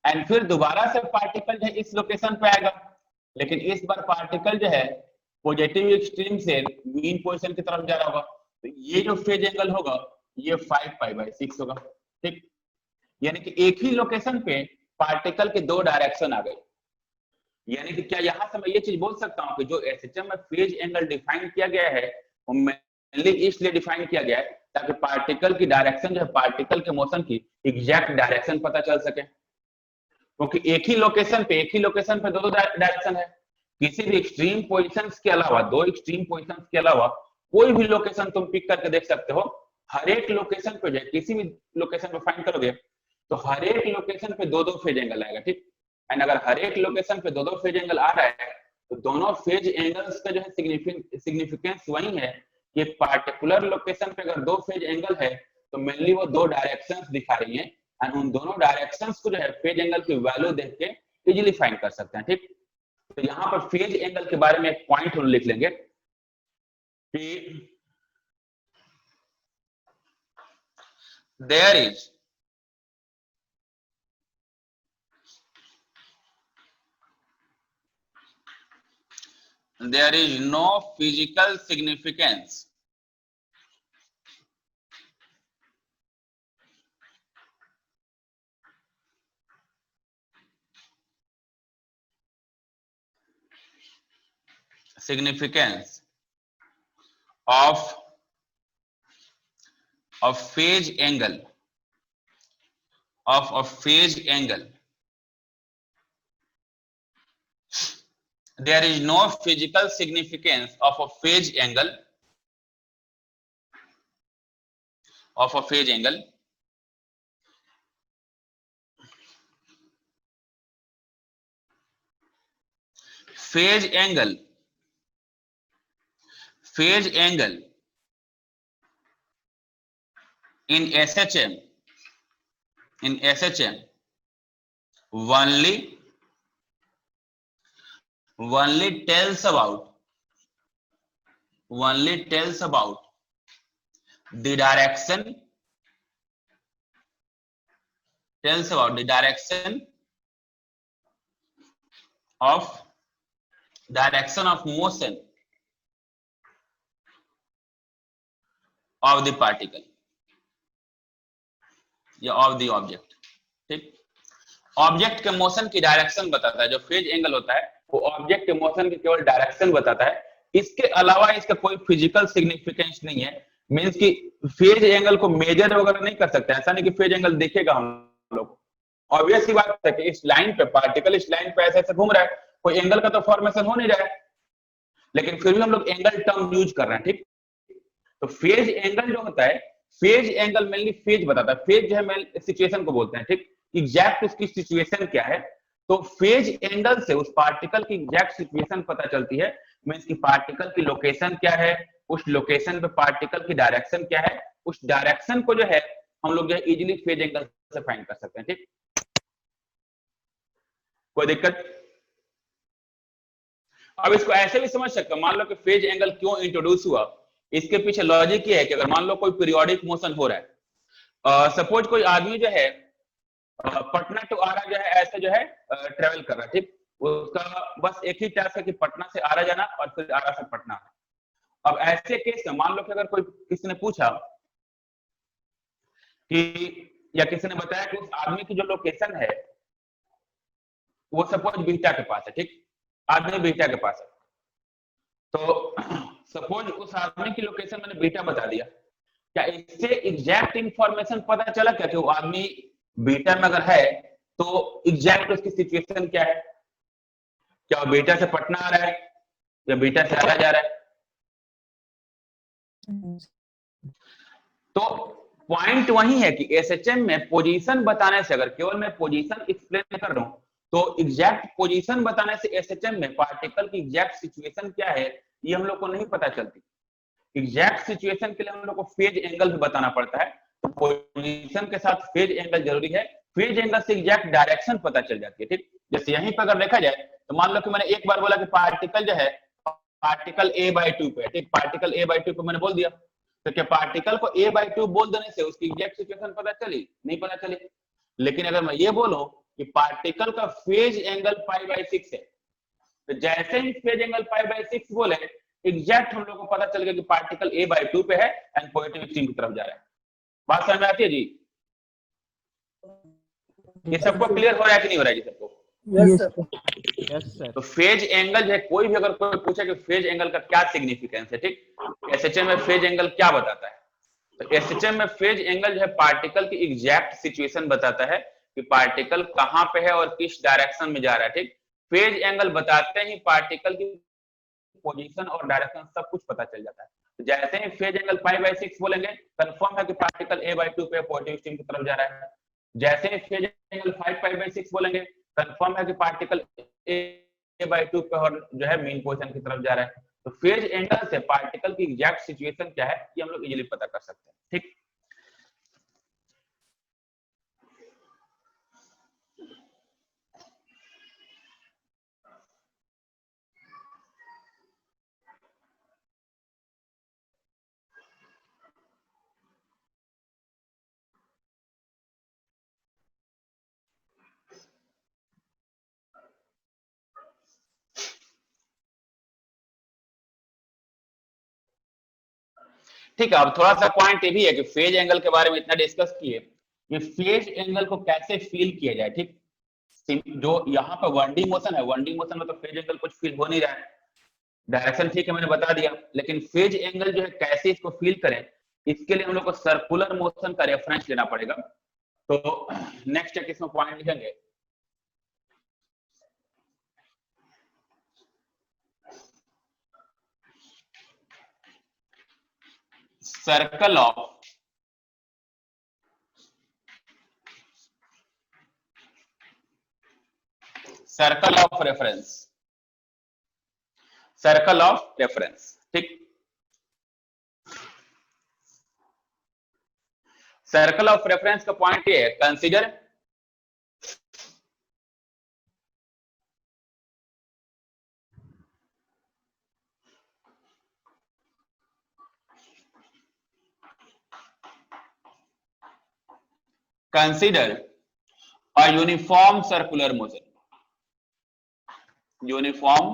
एंड फिर दोबारा से पार्टिकल जो है इस लोकेशन पे आएगा, लेकिन इस बार पार्टिकल जो है पॉजिटिव एक्सट्रीम से मीन पोजीशन की तरफ जा रहा होगा। तो ये जो फेज एंगल होगा ये 5π/6 होगा। ठीक, यानी कि एक ही लोकेशन पे पार्टिकल के दो डायरेक्शन आ गए। यानी कि क्या यहां से मैं ये चीज बोल सकता हूं कि जो एसएचएम में फेज एंगल डिफाइन किया गया है वो मेनली इसलिए डिफाइन किया गया है ताकि पार्टिकल की डायरेक्शन जो है पार्टिकल के मोशन की एग्जैक्ट डायरेक्शन पता चल सके। क्योंकि एक ही लोकेशन पे दो डायरेक्शन है। किसी भी एक्सट्रीम पोजीशंस के अलावा, दो एक्सट्रीम पोजीशंस के अलावा कोई भी लोकेशन तुम पिक करके देख सकते हो। हर एक लोकेशन पे जो किसी भी लोकेशन पे फाइंड करोगे तो हर एक लोकेशन पे दो दो फेज एंगल आएगा। ठीक, एंड अगर हर एक लोकेशन पे दो दो फेज एंगल आ रहा है तो दोनों फेज एंगल्स का जो है सिग्निफिकेंस वही है कि एक पार्टिकुलर लोकेशन पे अगर दो फेज एंगल है तो मेनली वो दो डायरेक्शंस दिखा रही हैं एंड उन दोनों डायरेक्शंस को जो है फेज एंगल की वैल्यू देख के इजीली फाइंड कर सकते हैं। ठीक, तो यहाँ पर फेज एंगल के बारे में एक पॉइंट हम लिख लेंगे कि there is no physical significance of phase angle of a phase angle. There is no physical significance of a phase angle phase angle in SHM only tells about the direction of motion of the particle या ऑफ द ऑब्जेक्ट। ठीक, ऑब्जेक्ट के मोशन की डायरेक्शन बताता है। जो फेज एंगल होता है वो ऑब्जेक्ट के मोशन की केवल डायरेक्शन बताता है, इसके अलावा इसका कोई फिजिकल सिग्निफिकेंस नहीं है। मींस कि फेज एंगल को मेजर वगैरह नहीं कर सकते। ऐसा नहीं कि फेज एंगल देखेगा हम लोग। ऑब्वियस सी बात है कि इस लाइन पे पार्टिकल इस लाइन पे ऐसे ऐसे घूम रहा है कोई एंगल का तो फॉर्मेशन हो नहीं रहा है, लेकिन फिर भी हम लोग एंगल टर्म यूज कर रहे हैं, ठीक। तो फेज एंगल जो होता है, फेज एंगल मेनली फेज बताता है, फेज जो है मेन सिचुएशन को बोलते हैं, ठीक। एग्जैक्ट उसकी सिचुएशन क्या है, तो फेज एंगल से उस पार्टिकल की एग्जैक्ट सिचुएशन पता चलती है, मींस की पार्टिकल की लोकेशन क्या है, उस लोकेशन पे पार्टिकल की डायरेक्शन क्या है, उस डायरेक्शन को जो है हम लोग जो है इजीली फेज एंगल से फाइंड कर सकते हैं, ठीक। कोई दिक्कत? अब इसको ऐसे भी समझ सकते हो, मान लो कि फेज एंगल क्यों इंट्रोड्यूस हुआ, इसके पीछे लॉजिक ये है कि अगर मान लो कोई पीरियोडिक मोशन हो रहा है, सपोज कोई आदमी जो है पटना टू आरा जो है ऐसे जो है ट्रेवल कर रहा है, ठीक। उसका बस एक ही टास्क है कि पटना से आरा जाना और फिर आरा से पटना। अब ऐसे केस में मान लो कि अगर कोई किसी ने पूछा कि, या किसी ने बताया कि उस आदमी की जो लोकेशन है वो सपोज बीटा के पास है, ठीक। आदमी बीटा के पास है, तो सपोज उस आदमी की लोकेशन मैंने बीटा बता दिया, क्या इससे एग्जैक्ट इंफॉर्मेशन पता चला क्या कि वो आदमी बीटा में अगर है तो एग्जैक्ट उसकी सिचुएशन क्या है, क्या वो बीटा से पटना आ रहा है या बीटा से आरा जा रहा है? तो पॉइंट वही है कि एसएचएम में पोजीशन बताने से, अगर केवल मैं पोजीशन एक्सप्लेन कर रहा हूं तो एग्जैक्ट पोजीशन बताने से एसएचएम में पार्टिकल की एग्जैक्ट सिचुएशन क्या है ये हम लोग को नहीं पता चलती। एग्जैक्ट सिचुएशन के लिए हम लोग को फेज एंगल भी बताना पड़ता है, तो पोजीशन के साथ फेज एंगल जरूरी है, फेज एंगल से एग्जैक्ट डायरेक्शन पता चल जाती है, ठीक। जैसे यहीं पर अगर देखा जाए तो मान लो कि मैंने एक बार बोला कि पार्टिकल जो है पार्टिकल a/2 पे, ठीक। पार्टिकल a/2 पे मैंने बोल दिया, तो क्या पार्टिकल को a/2 बोल देने से उसकी एग्जैक्ट सिचुएशन पता चली? नहीं पता चली। लेकिन अगर मैं ये बोलूं कि पार्टिकल का फेज एंगल π/6 है, तो जैसे ही फेज एंगल π/6 बोले एग्जैक्ट हम लोग को पता चल गया कि पार्टिकल a/2 पे है एंड पॉजिटिव स्ट्रीम की तरफ जा रहा है। बात समझ में आती है जी? ये सबको क्लियर हो रहा है कि नहीं हो रहा है जी सबको? Yes sir. Yes sir. तो फेज एंगल जो है, कोई भी अगर कोई पूछे कि फेज एंगल का क्या सिग्निफिकेंस है, ठीक। एसएचएम में फेज एंगल क्या बताता है, तो एसएचएम में फेज एंगल जो है पार्टिकल की एग्जैक्ट सिचुएशन बताता है कि पार्टिकल कहां पे है और किस डायरेक्शन में जा रहा है, ठीक। फेज एंगल बताते ही पार्टिकल की पोजीशन और डायरेक्शन सब कुछ पता चल जाता है। तो जैसे ही फेज एंगल π/6 बोलेंगे कंफर्म है कि पार्टिकल a/2 पे पॉजिटिव स्ट्रीम की तरफ जा रहा है। जैसे ही फेज एंगल 5π/6 बोलेंगे कंफर्म है कि पार्टिकल a/2 पे और जो है मेन पोजीशन की तरफ जा रहा है। तो फेज एंगल से पार्टिकल की एग्जैक्ट सिचुएशन क्या है ये हम लोग इजीली पता कर सकते हैं, ठीक। ठीक है, अब थोड़ा सा पॉइंट ये भी है कि फेज एंगल के बारे में इतना डिस्कस किए कि फेज एंगल को कैसे फील किया जाए, ठीक। जो यहाँ पर 1D मोशन है, 1D मोशन में तो फेज एंगल कुछ फील हो नहीं रहा है, डायरेक्शन ठीक है मैंने बता दिया, लेकिन फेज एंगल जो है कैसे इसको फील करें इसके लिए हम लोग को सर्कुलर मोशन का रेफरेंस लेना पड़ेगा। तो नेक्स्ट एक इसमें पॉइंट लिखेंगे, circle of reference, circle of reference, ठीक। सर्कल ऑफ रेफरेंस का पॉइंट ये है, consider a uniform circular motion, uniform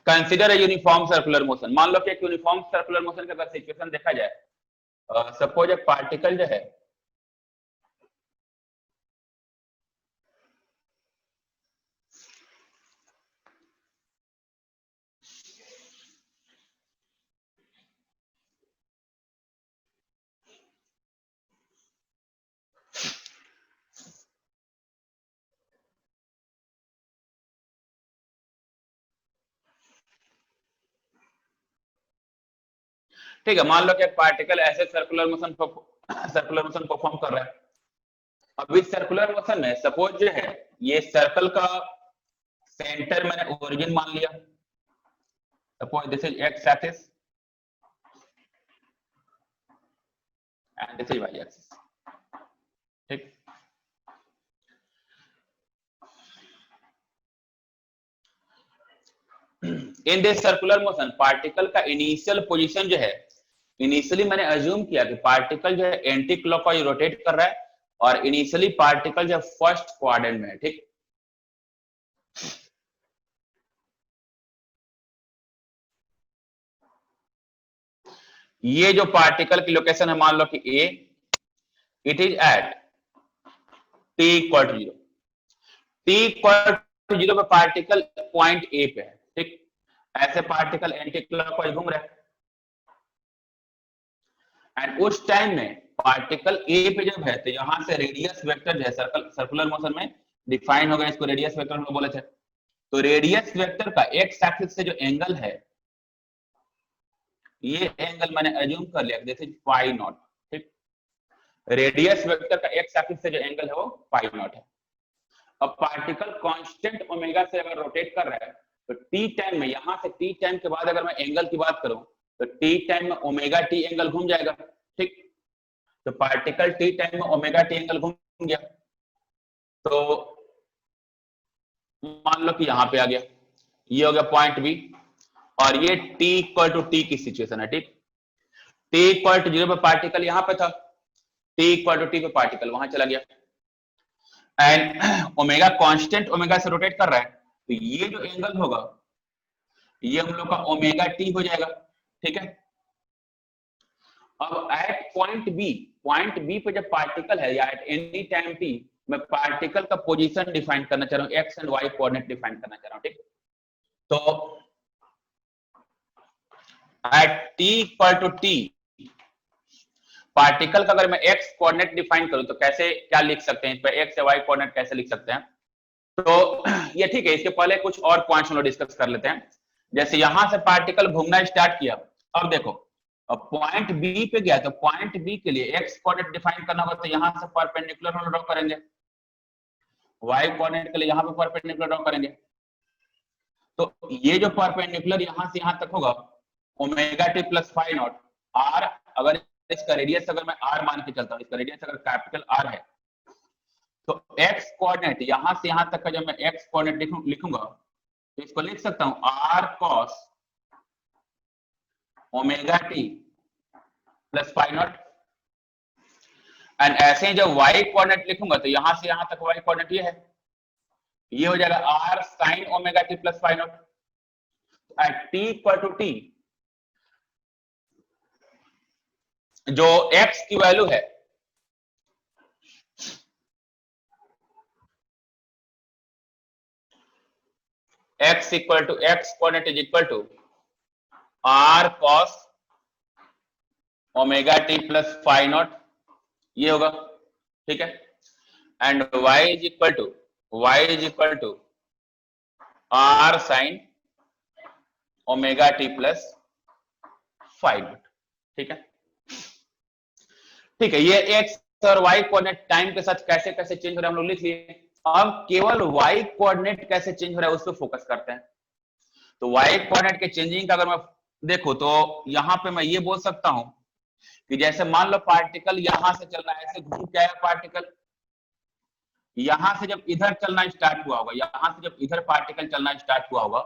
consider a uniform circular motion. मान लो कि एक यूनिफॉर्म सर्कुलर मोशन का अगर सिचुएशन देखा जाए, सपोज एक पार्टिकल जो है ठीक है, मान लो कि एक पार्टिकल ऐसे सर्कुलर मोशन परफॉर्म कर रहा है। अब इस सर्कुलर मोशन में सपोज जो है ये सर्कल का सेंटर मैंने ओरिजिन मान लिया, suppose this is X axis and this is Y axis, ठीक। In this circular motion particle का इनिशियल पोजीशन जो है, इनिशियली मैंने अज्यूम किया कि पार्टिकल जो है एंटी क्लॉकवाइज रोटेट कर रहा है और इनिशियली पार्टिकल जो फर्स्ट क्वाड्रेंट में है, ठीक। ये जो पार्टिकल की लोकेशन है मान लो कि A, it is at t equal to 0, t equal to 0 पे पार्टिकल पॉइंट ए पे है, ठीक। ऐसे पार्टिकल एंटी क्लॉकवाइज घूम रहा है एंड उस टाइम में पार्टिकल ए पे जब है तो यहां से रेडियस वेक्टर जो है सर्कुलर मोशन में डिफाइन होगा, इसको रेडियस वेक्टर हम लोग बोले थे। तो रेडियस वेक्टर का एक्स एक्सिस से जो एंगल है, ये एंगल मैंने अज्यूम कर लिया दिस इज पाई नॉट, ठीक। रेडियस वेक्टर का एक्स एक्सिस से जो एंगल है वो पाई नॉट है। अब पार्टिकल कांस्टेंट ओमेगा से अगर रोटेट कर रहा है तो टी टाइम में, यहां से टी टाइम के बाद अगर मैं एंगल की बात करूं तो टी टाइम में ओमेगा टी एंगल घूम जाएगा, ठीक। तो पार्टिकल टी टाइम में ओमेगा टी एंगल घूम गया, तो मान लो कि यहां पे आ गया, ये हो गया पॉइंट बी और ये t इक्वल टू टी की सिचुएशन है, ठीक। t इक्वल टू 0 पे पार्टिकल यहां पे था, t इक्वल टू टी पे पार्टिकल वहां चला गया एंड ओमेगा कांस्टेंट ओमेगा से रोटेट कर रहा है, तो ये जो एंगल होगा ये हम लोग का ओमेगा टी हो जाएगा, ठीक है। अब एट पॉइंट बी पे जब पार्टिकल है या एट एनी टाइम टी, मैं पार्टिकल का पोजीशन डिफाइन करना चाह रहा हूं, X and Y coordinate define करना चाह रहा हूं, ठीक। तो at T equal to T particle का अगर मैं एक्स कोऑर्डिनेट डिफाइन करूं तो कैसे, क्या लिख सकते हैं इस पे, एक्स या वाई कोऑर्डिनेट कैसे लिख सकते हैं। तो ये ठीक है, इसके पहले कुछ और पॉइंट्स हम लोग डिस्कस कर लेते हैं। जैसे यहां से पार्टिकल घूमना स्टार्ट किया, अब देखो अब पॉइंट बी पे गया तो पॉइंट बी के लिए एक्स कोऑर्डिनेट डिफाइन करना होगा तो यहां से परपेंडिकुलर हम ड्रॉ करेंगे, वाई कोऑर्डिनेट के लिए यहां पे परपेंडिकुलर ड्रॉ करेंगे। तो ये जो परपेंडिकुलर यहां से यहां तक होगा omega T plus phi naught R, अगर इसका रेडियस अगर मैं आर मान के चलता हूं, इसका रेडियस अगर कैपिटल आर है तो एक्स कोऑर्डिनेट यहां से यहां तक का जब मैं एक्स कोऑर्डिनेट लिखूंगा तो इसको लिख सकता हूं R cos omega T plus phi naught and ऐसे ही जब वाई कोऑर्डिनेट लिखूंगा तो यहां से यहां तक वाई कोऑर्डिनेट ये है, ये हो जाएगा R sine omega T plus phi naught. At T equal to T जो x की वैल्यू है x equal to X coordinate is equal to R cos omega T plus phi naught, ये होगा, ठीक है। And y is equal to R sine omega T plus phi naught, ठीक है। ठीक है, ये एक्स और वाई कोऑर्डिनेट टाइम के साथ कैसे कैसे चेंज हो रहा है हम लोग लिख लिए। अब केवल वाई कोऑर्डिनेट कैसे चेंज हो रहा है उस पर फोकस करते हैं। तो वाई कोऑर्डिनेट के चेंजिंग का अगर मैं देखो तो यहां पे मैं ये बोल सकता हूं कि जैसे मान लो पार्टिकल यहां से चलना है, ऐसे घूम के आया पार्टिकल, यहां से जब इधर चलना स्टार्ट हुआ होगा, यहां से जब इधर पार्टिकल चलना स्टार्ट हुआ होगा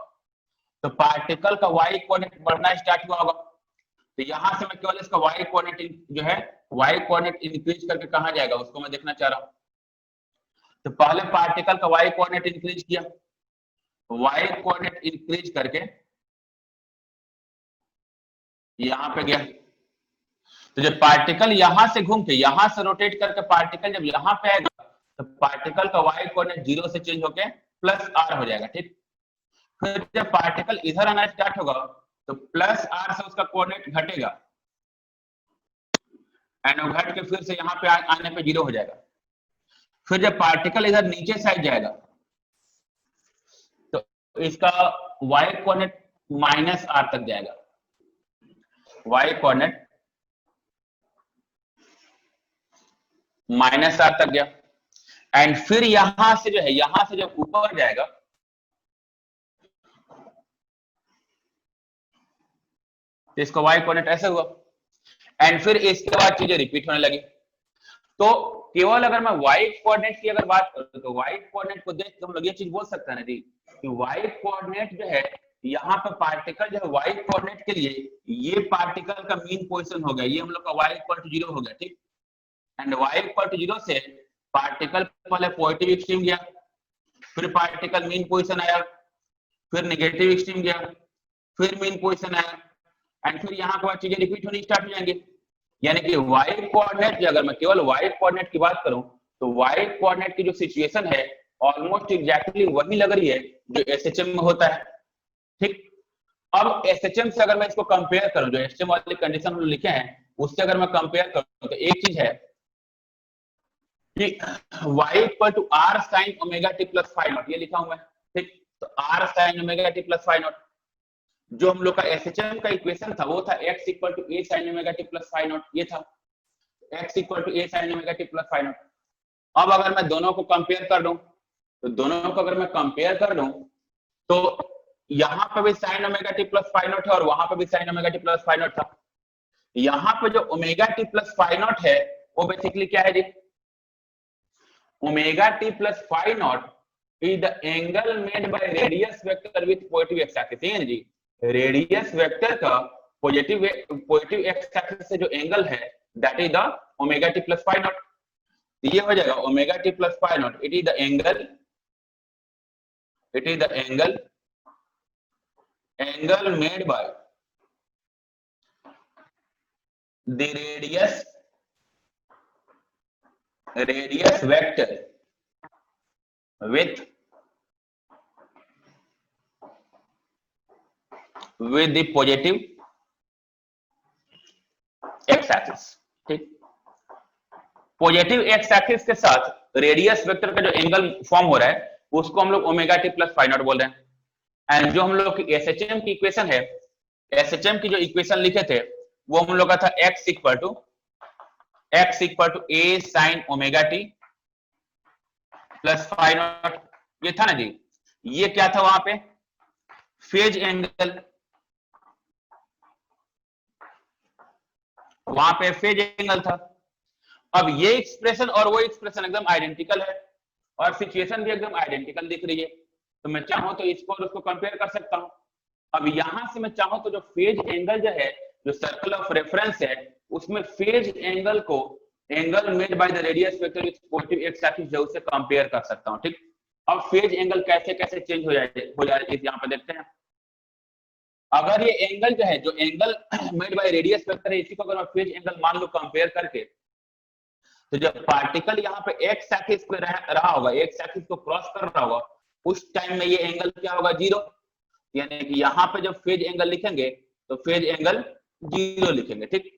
तो पार्टिकल का वाई कोऑर्डिनेट बढ़ना स्टार्ट हुआ होगा। तो यहां से मैं केवल इसका वाई कोऑर्डिनेट जो है वाई कोऑर्डिनेट इंक्रीज करके कहां जाएगा उसको मैं देखना चाह रहा हूं। तो पहले पार्टिकल का वाई कोऑर्डिनेट इंक्रीज किया, वाई कोऑर्डिनेट इंक्रीज करके यहां पे गया, तो जब पार्टिकल यहां से घूम के यहां से रोटेट करके पार्टिकल जब यहां पे आएगा तो पार्टिकल का वाई कोऑर्डिनेट 0 से चेंज होके प्लस आर हो जाएगा, ठीक। फिर जब पार्टिकल इधर आना स्टार्ट होगा तो प्लस आर से उसका कोऑर्डिनेट घटेगा एंड वो घट के फिर से यहां पे आने पे 0 हो जाएगा। फिर जब पार्टिकल इधर नीचे साइड जाएगा तो इसका वाई कोऑर्डिनेट माइनस आर तक जाएगा। y कोऑर्डिनेट -r तक गया, एंड फिर यहां से जो है, यहां से जब ऊपर जाएगा तो इसका y कोऑर्डिनेट ऐसे हुआ, एंड फिर इसके बाद चीजें रिपीट होने लगी। तो केवल अगर मैं y कोऑर्डिनेट की अगर बात करूं तो y कोऑर्डिनेट को देख के हम लोग ये चीज बोल सकते हैं ना जी कि y कोऑर्डिनेट जो है, यहाँ पे पार्टिकल जो है y कोऑर्डिनेट के लिए ये पार्टिकल का मीन पोजीशन हो गया, ये हम लोग का y इक्वल टू 0 हो गया, ठीक। एंड y इक्वल टू 0 से पार्टिकल पहले पॉजिटिव एक्सट्रीम गया, फिर पार्टिकल मीन पोजीशन आया, फिर नेगेटिव एक्सट्रीम गया, फिर मीन पोजीशन आया, एंड फिर यहाँ के बाद चीजें रिपीट होनी स्टार्ट हो जाएंगी। यानी कि y कोऑर्डिनेट की अगर मैं केवल y कोऑर्डिनेट की बात करूं तो y कोऑर्डिनेट की जो सिचुएशन है ऑलमोस्ट एग्जैक्टली वही लग रही है जो SHM में होता है, ठीक। अब SHM से अगर मैं इसको कंपेयर करूं, जो SHM वाली कंडीशन हम लिखे हैं उससे अगर मैं कंपेयर करूं तो एक चीज है कि y equal to r sin omega t plus phi naught, ये लिखा हूं मैं, ठीक। तो r sin omega t plus phi naught, जो हम लोग का SHM का इक्वेशन था वो था x equal to a sin omega t plus phi naught, ये था x equal to a sin omega t plus phi naught. अब अगर मैं दोनों को कंपेयर कर दूं तो दोनों को अगर मैं कंपेयर कर दूं तो यहाँ पे भी sin omega t plus phi naught है और वहां पे भी sin omega t plus phi naught था। यहाँ पे जो omega t plus phi naught है वो बेसिकली क्या है जी, omega t plus phi naught is the angle made by radius vector with positive x axis, है जी। रेडियस वेक्टर का पॉजिटिव एक्स एक्सिस से जो एंगल है that is the omega T plus phi naught. ये हो जाएगा omega T plus phi naught, it is the angle made by the radius vector with the positive x axis, ठीक। पॉजिटिव एक्स एक्सिस के साथ रेडियस वेक्टर का जो एंगल फॉर्म हो रहा है उसको हम लोग omega T plus phi naught बोल रहे हैं। एंड जो हम लोग की SHM की इक्वेशन है, SHM की जो इक्वेशन लिखे थे वो हम लोग का था x equal to a sin omega T plus phi naught, ये था ना जी। ये क्या था वहां पे, फेज एंगल, वहां पे फेज एंगल था। अब ये एक्सप्रेशन और वो एक्सप्रेशन एकदम आइडेंटिकल है और सिचुएशन भी एकदम आइडेंटिकल दिख रही है, तो मैं चाहूं तो इसको और उसको कंपेयर कर सकता हूं। अब यहां से मैं चाहूं तो जो फेज एंगल जो है, जो सर्कल ऑफ रेफरेंस है, उसमें फेज एंगल को angle made by the radius vector with positive x axis जो उससे कंपेयर कर सकता हूं, ठीक। अब फेज एंगल कैसे कैसे चेंज हो जाए यहाँ पे देखते हैं। अगर ये एंगल जो है, जो angle made by radius vector है, इसी को अगर मैं फेज एंगल मान लो कंपेयर करके, तो जब पार्टिकल यहाँ पे एक्स एक्सिस पे रहा होगा, एक्स एक्सिस को क्रॉस कर रहा होगा, उस टाइम में ये एंगल क्या होगा, 0। यानी कि यहाँ पे जब फेज एंगल लिखेंगे तो फेज एंगल 0 लिखेंगे, ठीक।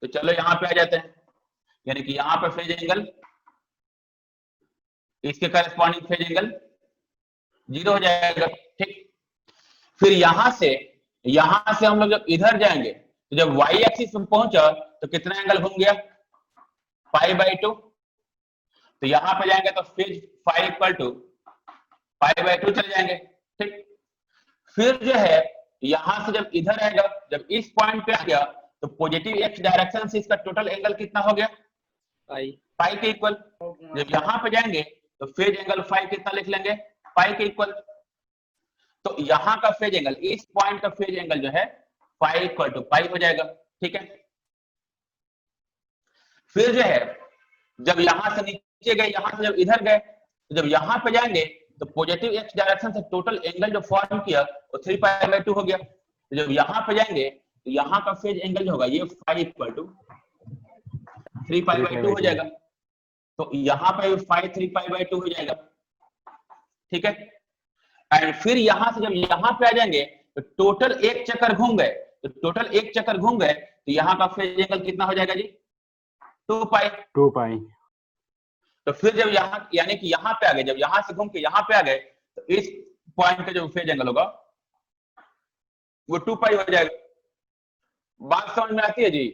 तो चलो यहाँ पे आ जाते हैं, यानी कि यहाँ पे फेज एंगल, इसके करस्पॉन्डिंग फेज एंगल 0 हो जाएगा, ठीक। फिर यहां से हम लोग जब इधर जाएंगे तो जब y एक्सिस में पहुंचा तो कितना एंगल घूम गया, π/2। तो यहां पे जाएंगे तो फेज फाई इक्वल टू π/2 चले जाएंगे, ठीक। फिर जो है यहां से जब इधर आएगा, जब इस पॉइंट पे आ गया तो पॉजिटिव एक्स डायरेक्शन से इसका टोटल एंगल कितना हो गया, पाई के इक्वल। जब यहां पे जाएंगे तो फेज एंगल फाई कितना लिख लेंगे, पाई के इक्वल। तो यहां का फेज एंगल, इस पॉइंट का फेज एंगल जो है फाई इक्वल टू पाई हो जाएगा, ठीक है। फिर जो है जब यहां से नीचे गए, यहां से जब इधर गए, तो जब यहां पे जाएंगे तो पॉजिटिव एक्स डायरेक्शन से टोटल एंगल जो फॉर्म किया वो 3π/2 हो गया। तो जब यहां पे जाएंगे तो यहां का फेज एंगल जो होगा ये फाई इक्वल टू 3π/2 हो जाएगा। तो यहां पे फाई 3π/2 हो जाएगा, ठीक है। एंड फिर यहां से जब यहां पे आ जाएंगे तो टोटल एक चक्कर घूम गए, तो यहां का फेज एंगल कितना हो जाएगा जी, 2π। तो फिर जब यहां, यानी कि यहां पे आ गए, जब यहां से घूम के यहां पे आ गए तो इस पॉइंट का जो फेज एंगल होगा वो 2π हो जाएगा। बात समझ में आती है जी?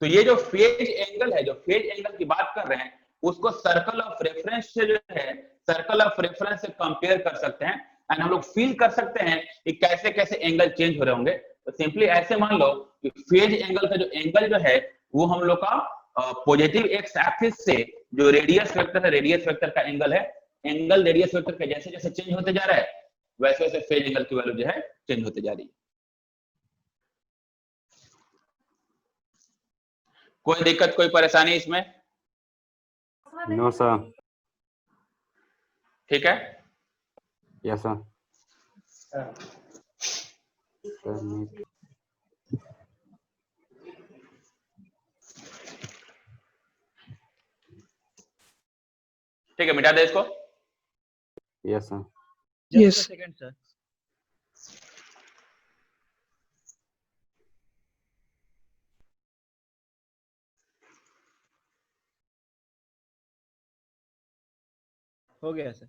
तो ये जो फेज एंगल है, जो फेज एंगल की बात कर रहे हैं, उसको सर्कल ऑफ रेफरेंस से जो है, सर्कल ऑफ रेफरेंस से कंपेयर कर सकते हैं एंड हम लोग फील कर सकते हैं कि कैसे कैसे एंगल चेंज हो रहे होंगे। तो सिंपली ऐसे मान लो कि फेज एंगल का जो एंगल जो है वो हम लोग का पॉजिटिव एक्स एक्सिस से जो रेडियस वेक्टर है, रेडियस वेक्टर का एंगल है, एंगल रेडियस वेक्टर के जैसे जैसे चेंज होते जा रहा है वैसे वैसे फेज एंगल की वैल्यू जो है चेंज होते जा रही है। कोई दिक्कत, कोई परेशानी इसमें? No sir. ठीक है, यस सर। ठीक है, मिटा दे इसको। Yes sir. Just a second, sir. हो गया सर।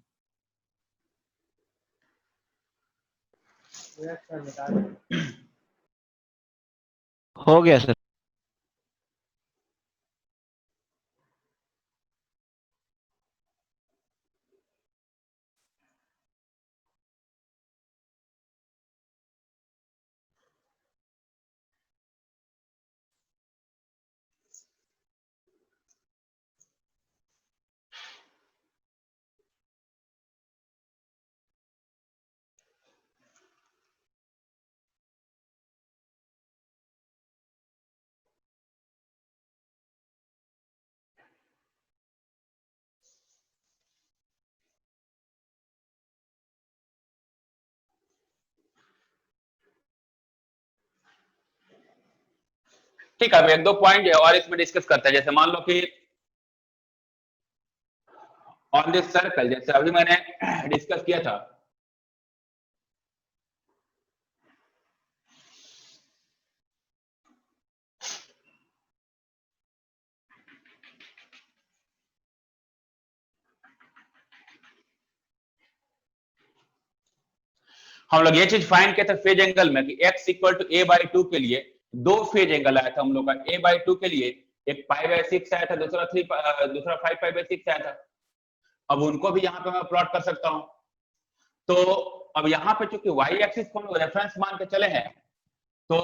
हो गया सर। ठीक है, अब एक दो पॉइंट और इसमें डिस्कस करते हैं। जैसे मान लो कि ऑन दिस सर्कल, जैसे अभी मैंने डिस्कस किया था, हम लोग ये चीज फाइंड किया था फेज एंगल में कि x इक्वल टू a/2 के लिए दो फेज एंगल आया था हम लोग का। a/2 के लिए एक π/6 आया था, दूसरा 5π/6 आया था। अब उनको भी यहाँ पे मैं प्लॉट कर सकता हूं। तो अब यहाँ पे चूंकि y एक्सिस को हम लोग रेफरेंस मान के चले हैं, तो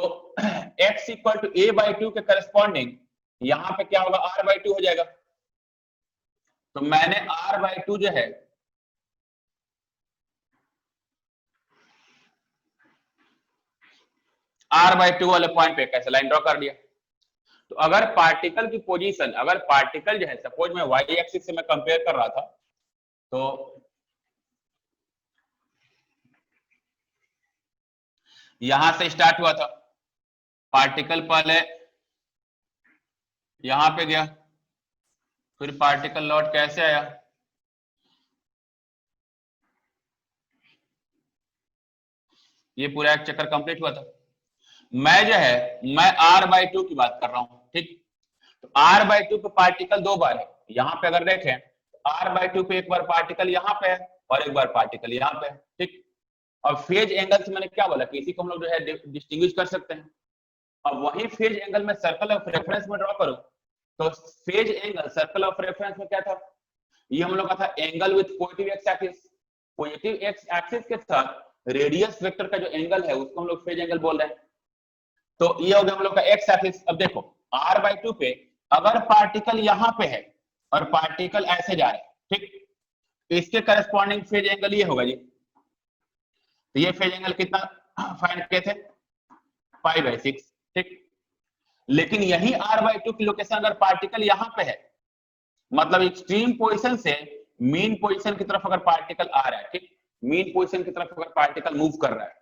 x इक्वल टू a/2 के करस्पॉन्डिंग यहाँ पे क्या होगा, r/2 हो जाएगा। तो मैंने r/2 जो है r/2 वाले पॉइंट पे कैसे लाइन ड्रॉ कर दिया। तो अगर पार्टिकल की पोजीशन, अगर पार्टिकल जो है सपोज मैं y एक्सिस से मैं कंपेयर कर रहा था, तो यहां से स्टार्ट हुआ था, पार्टिकल पहले यहां पे गया, फिर पार्टिकल लौट कैसे आया, ये पूरा एक चक्कर कंप्लीट हुआ था। मैं जो है मैं r/2 की बात कर रहा हूं, ठीक। तो r/2 पे पार्टिकल दो बार है। यहां पे अगर देखें तो r/2 पे एक बार पार्टिकल यहां पे है और एक बार पार्टिकल यहां पे है, ठीक। अब फेज एंगल से मैंने क्या बोला कि इसी को हम लोग जो है डिस्टिंग्विश कर सकते हैं। अब वही फेज एंगल में सर्कल ऑफ रेफरेंस में ड्रॉ करो, तो phase angle circle of reference में क्या था, ये हम लोग का था angle with positive x axis. Positive x axis के साथ रेडियस वेक्टर का जो एंगल है उसको हम लोग फेज एंगल बोल रहे हैं। तो ये हो गया हम लोग का एक्स एक्सिस। अब देखो r/2 पे अगर पार्टिकल यहां पे है और पार्टिकल ऐसे जा रहे हैं, ठीक, इसके करस्पॉन्डिंग फेज एंगल ये होगा जी। तो ये फेज एंगल कितना फाइंड किए थे, π/6, ठीक। लेकिन यही r/2 की लोकेशन अगर पार्टिकल यहां पे है, मतलब एक्सट्रीम पोजीशन से मीन पोजीशन की तरफ अगर पार्टिकल आ रहा है, ठीक, मीन पोजीशन की तरफ अगर पार्टिकल मूव कर रहा है,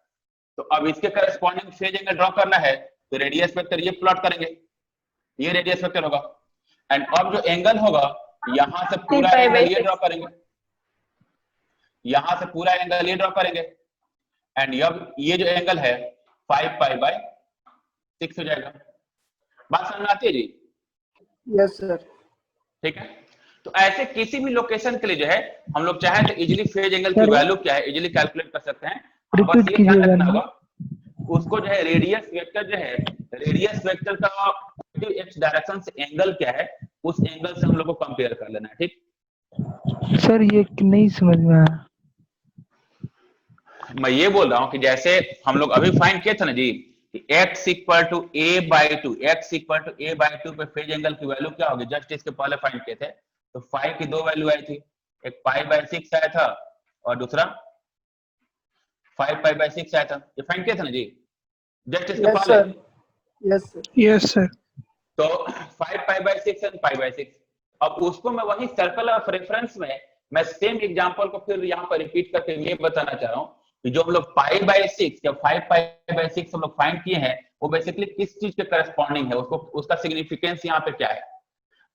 तो अब इसके करस्पॉन्डिंग फेज एंगल ड्रॉ करना है, तो रेडियस वेक्टर ये प्लॉट करेंगे, ये रेडियस वेक्टर होगा। एंड अब जो एंगल होगा यहां से पूरा एंगल ये ड्रॉ करेंगे, यहां से पूरा एंगल ये ड्रॉ करेंगे, एंड अब ये जो एंगल है 5π/6 हो जाएगा। बात समझ में आती है जी? Yes sir. ठीक है। तो ऐसे किसी भी लोकेशन के लिए जो है हम लोग चाहे तो इजीली फेज एंगल की वैल्यू क्या है इजीली कैलकुलेट कर सकते हैं। बस ये ध्यान रखना होगा उसको जो है रेडियस वेक्टर जो है, रेडियस वेक्टर का एक्स डायरेक्शन से एंगल क्या है, उस एंगल से हम लोग को कंपेयर कर लेना है, ठीक। सर ये नहीं समझ में आया। मैं ये बोल रहा हूँ कि जैसे हम लोग अभी फाइंड किए थे ना जी कि x equal to a by two, x equal to a by two पे फेज एंगल की वैल्यू क्या होगी, जस्ट इसके पहले फाइंड किए थे। तो 5 की दो वैल्यू आई थी, एक पाई बाई 6 आया था और दूसरा 5 पाई बाई 6 आया था। ये फाइंड किए थे ना जी जस्ट इसके यस पहले। Sir, yes sir, yes sir. तो 5 pi by 6 and pi by 6, अब उसको मैं वही सर्कल ऑफ रेफरेंस में मैं सेम एग्जांपल को फिर यहाँ पर रिपीट करके ये बताना चाह रहा हूँ कि जो हम लोग पाई बाई 6 या 5 पाई बाई 6 हम लोग फाइंड किए हैं वो बेसिकली किस चीज के करस्पॉन्डिंग है, उसको उसका सिग्निफिकेंस यहाँ पे क्या है।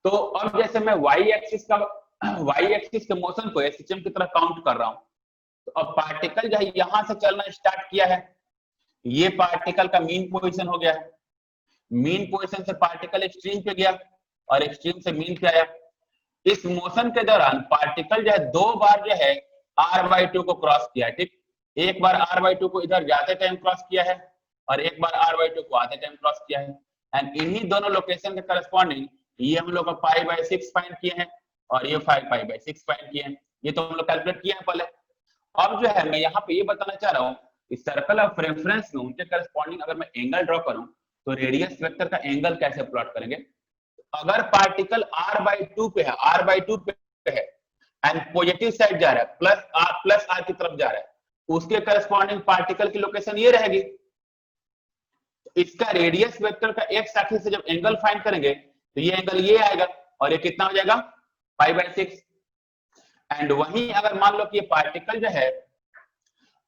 तो अब जैसे मैं वाई एक्सिस के मोशन को एसएचएम की तरह काउंट कर रहा हूँ, तो अब पार्टिकल जो है यहां से चलना स्टार्ट किया है, ये पार्टिकल का मीन पोजिशन हो गया है, मीन पोजीशन से पार्टिकल एक्सट्रीम पे गया और एक्सट्रीम से मीन पे आया। इस मोशन के दौरान पार्टिकल जो है दो बार जो है r/2 को क्रॉस किया है, ठीक। एक बार r/2 को इधर जाते टाइम क्रॉस किया है और एक बार r/2 को आते टाइम क्रॉस किया है, एंड इन्हीं दोनों लोकेशन के करस्पॉन्डिंग ये हम लोग पाई बाई 6 फाइंड किए हैं और ये 5 पाई बाई 6 फाइंड किए हैं। ये तो हम लोग कैलकुलेट किए हैं पहले। अब जो है मैं यहाँ पे ये बताना चाह रहा हूँ कि सर्कल ऑफ रेफरेंस में उनके करस्पॉन्डिंग अगर मैं एंगल ड्रॉ करूं तो रेडियस वेक्टर का एंगल कैसे प्लॉट करेंगे। अगर पार्टिकल r/2 पे है, r/2 पे है एंड पॉजिटिव साइड जा रहा है, प्लस r की तरफ जा रहा है, उसके करस्पॉन्डिंग पार्टिकल की लोकेशन ये रहेगी। इसका रेडियस वेक्टर का एक्स एक्सिस से जब एंगल फाइंड करेंगे तो ये एंगल ये आएगा और ये कितना हो जाएगा पाई बाई 6। एंड वहीं अगर मान लो कि ये पार्टिकल जो है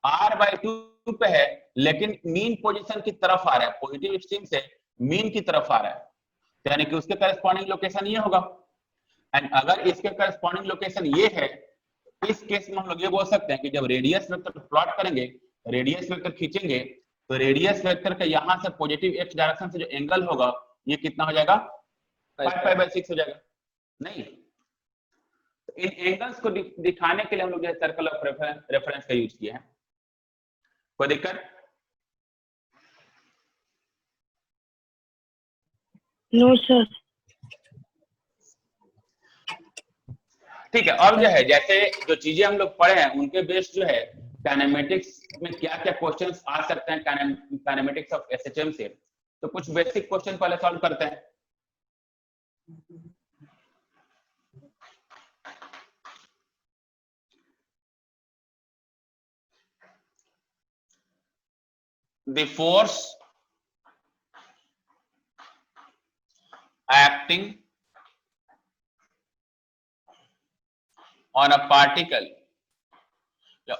r/2 पे है लेकिन मीन पोजीशन की तरफ आ रहा है, पॉजिटिव एक्सट्रीम से मीन की तरफ आ रहा है, यानी कि उसके करस्पॉन्डिंग लोकेशन ये होगा। एंड अगर इसके करस्पॉन्डिंग लोकेशन ये है, इस केस में हम लोग ये बोल सकते हैं कि जब रेडियस वेक्टर प्लॉट करेंगे, रेडियस वेक्टर खींचेंगे, तो रेडियस वेक्टर का यहां से पॉजिटिव एक्स डायरेक्शन से जो एंगल होगा ये कितना हो जाएगा 5 पाई बाई 6 हो जाएगा। नहीं, इन एंगल्स को दिखाने के लिए हम लोग जो सर्कल ऑफ रेफरेंस का यूज किए हैं। कोई दिक्कत? No sir. ठीक है। अब जो है जैसे जो चीजें हम लोग पढ़े हैं उनके बेस्ड जो है काइनेमेटिक्स में क्या क्या क्वेश्चंस आ सकते हैं काइनेमेटिक्स ऑफ एसएचएम से, तो कुछ बेसिक क्वेश्चन पहले सॉल्व करते हैं। The force acting on a particle,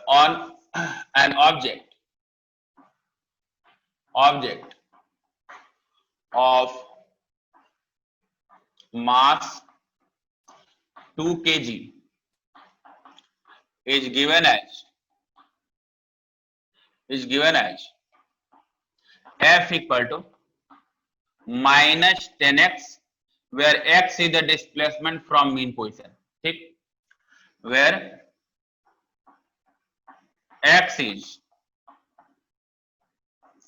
on an object of mass 2 kg is given as F equal to minus 10x, where x is the displacement from mean position, ठीक, where x is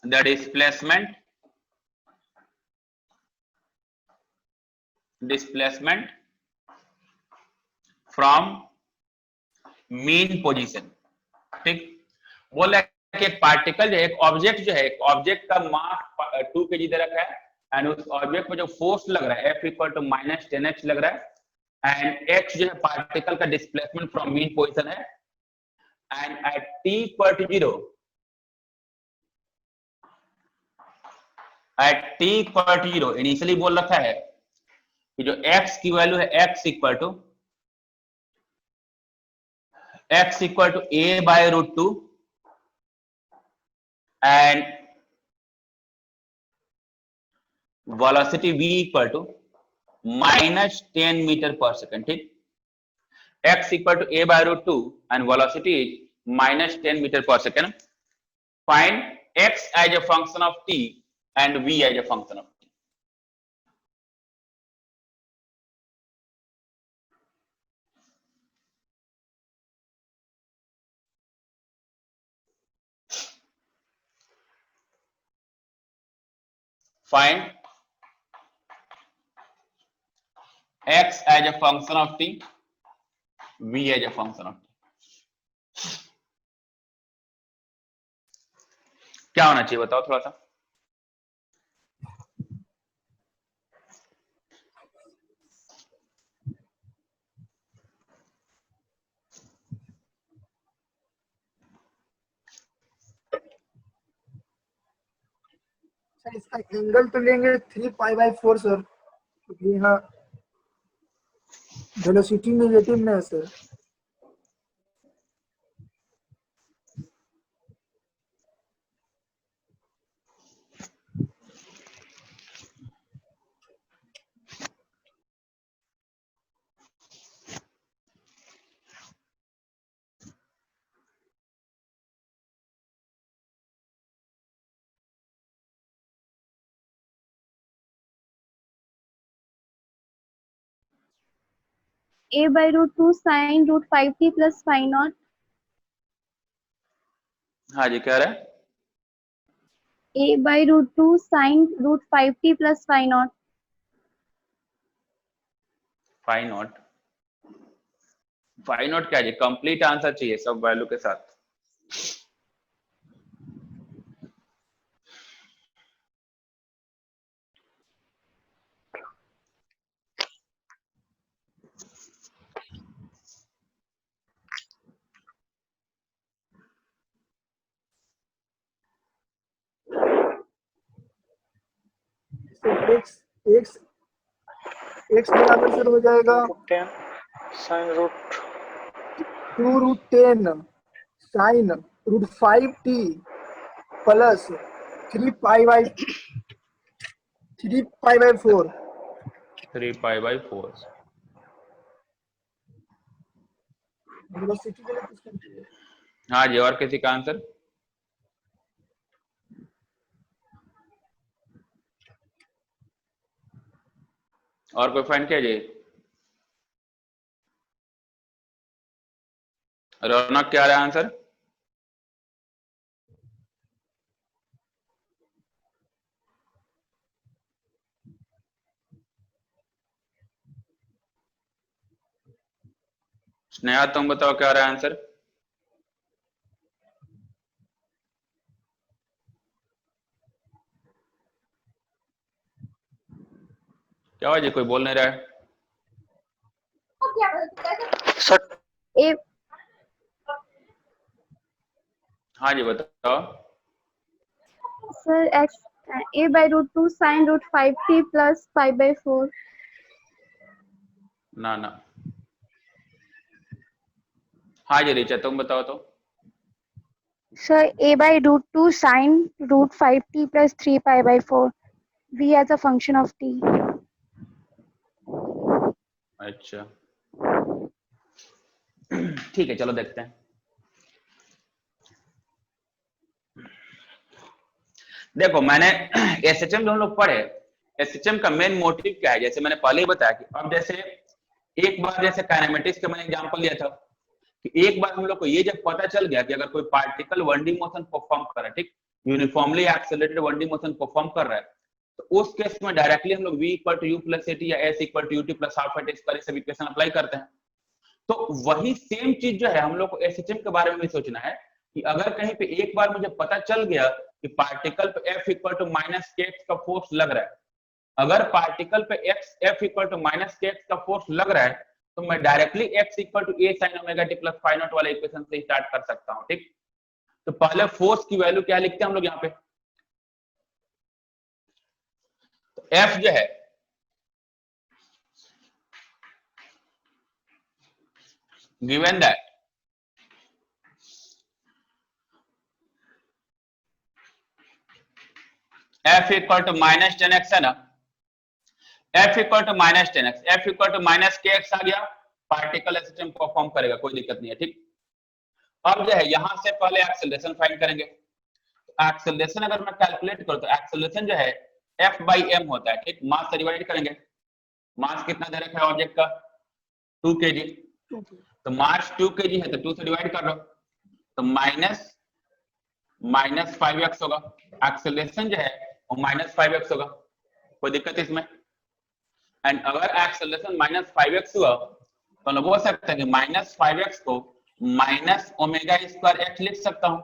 the displacement from mean position, ठीक। बोल रहा है कि एक पार्टिकल जो है, एक ऑब्जेक्ट जो है, एक ऑब्जेक्ट का मास 2 kg दे रखा है एंड उस ऑब्जेक्ट पर जो फोर्स लग रहा है F equal to minus 10x लग रहा है एंड x जो है पार्टिकल का डिस्प्लेसमेंट फ्रॉम मीन पोजीशन है and at t equal to 0 initially बोल रखा है कि जो x की वैल्यू है x equal to a by root 2 and velocity v equal to minus 10 meter per second, ठीक। x equal to a by root 2 and velocity is minus 10 meter per second. Find x as a function of t and v as a function of t. Find x as a function of t, v as a function of t. क्या होना चाहिए बताओ थोड़ा सा। सर इसका एंगल तो लेंगे 3π/4 सर, क्योंकि यहाँ वेलोसिटी नेगेटिव में है sir. a/√2 sin √5t plus phi naught. हाँ जी, कह रहे हैं a/√2 sin √5t plus phi naught. Phi naught, phi naught क्या जी, कंप्लीट आंसर चाहिए सब वैल्यू के साथ। x बराबर सर हो जाएगा 10 sin root 2√10 sin √5t plus 3π/4। 3π/4। Velocity के लिए कुछ करते हैं। हाँ जी, और किसी का आंसर? और कोई फाइंड किया जी? रौनक क्या रहा आंसर? स्नेहा तुम बताओ क्या रहा आंसर? क्या हुआ जी, कोई बोल नहीं रहा है? सर a हाँ जी बताओ। sir x a/√2 sin √5t plus pi/4. ना ना। हाँ जी रिचा तुम बताओ तो। Sir a/√2 sin √5t plus 3π/4. v as a function of t. अच्छा ठीक है, चलो देखते हैं। देखो मैंने एसएचएम जो हम लोग पढ़े, एसएचएम का मेन मोटिव क्या है, जैसे मैंने पहले ही बताया कि अब जैसे एक बार जैसे काइनेमेटिक्स का मैंने एग्जांपल लिया था कि एक बार हम लोग को ये जब पता चल गया कि अगर कोई पार्टिकल 1D मोशन परफॉर्म कर रहा है, ठीक, uniformly accelerated 1D motion perform कर रहा है, तो उस केस में डायरेक्टली हम लोग v = u + at या s = ut + half at square सब इक्वेशन अप्लाई करते हैं। तो वही सेम चीज जो है हम लोग को एसएचएम के बारे में भी सोचना है कि अगर कहीं पे एक बार मुझे पता चल गया कि पार्टिकल पे F = -kx का फोर्स लग रहा है, अगर पार्टिकल पे F = -kx का फोर्स लग रहा है, तो मैं directly x = a sin ωt + phi naught वाले इक्वेशन से स्टार्ट कर सकता हूं, ठीक। तो पहले फोर्स की वैल्यू क्या लिखते हैं हम लोग यहाँ पे, तो F जो है given that F = -10x है ना, F = -10x, F = -kx आ गया, पार्टिकल एसएचएम परफॉर्म करेगा, कोई दिक्कत नहीं है, ठीक। अब जो है यहां से पहले एक्सेलरेशन फाइंड करेंगे। एक्सेलरेशन अगर मैं कैलकुलेट करूं तो एक्सेलरेशन जो है F/m होता है, ठीक। मास से डिवाइड करेंगे, मास कितना दे रखा है ऑब्जेक्ट का 2 kg, तो मास 2 kg है तो 2 से डिवाइड कर लो, तो -5x होगा। एक्सेलरेशन जो है और -5x होगा, कोई दिक्कत इसमें? एंड अगर एक्सेलरेशन -5x हुआ तो मैं बोल सकता है कि -5x को -ω² x लिख सकता हूं।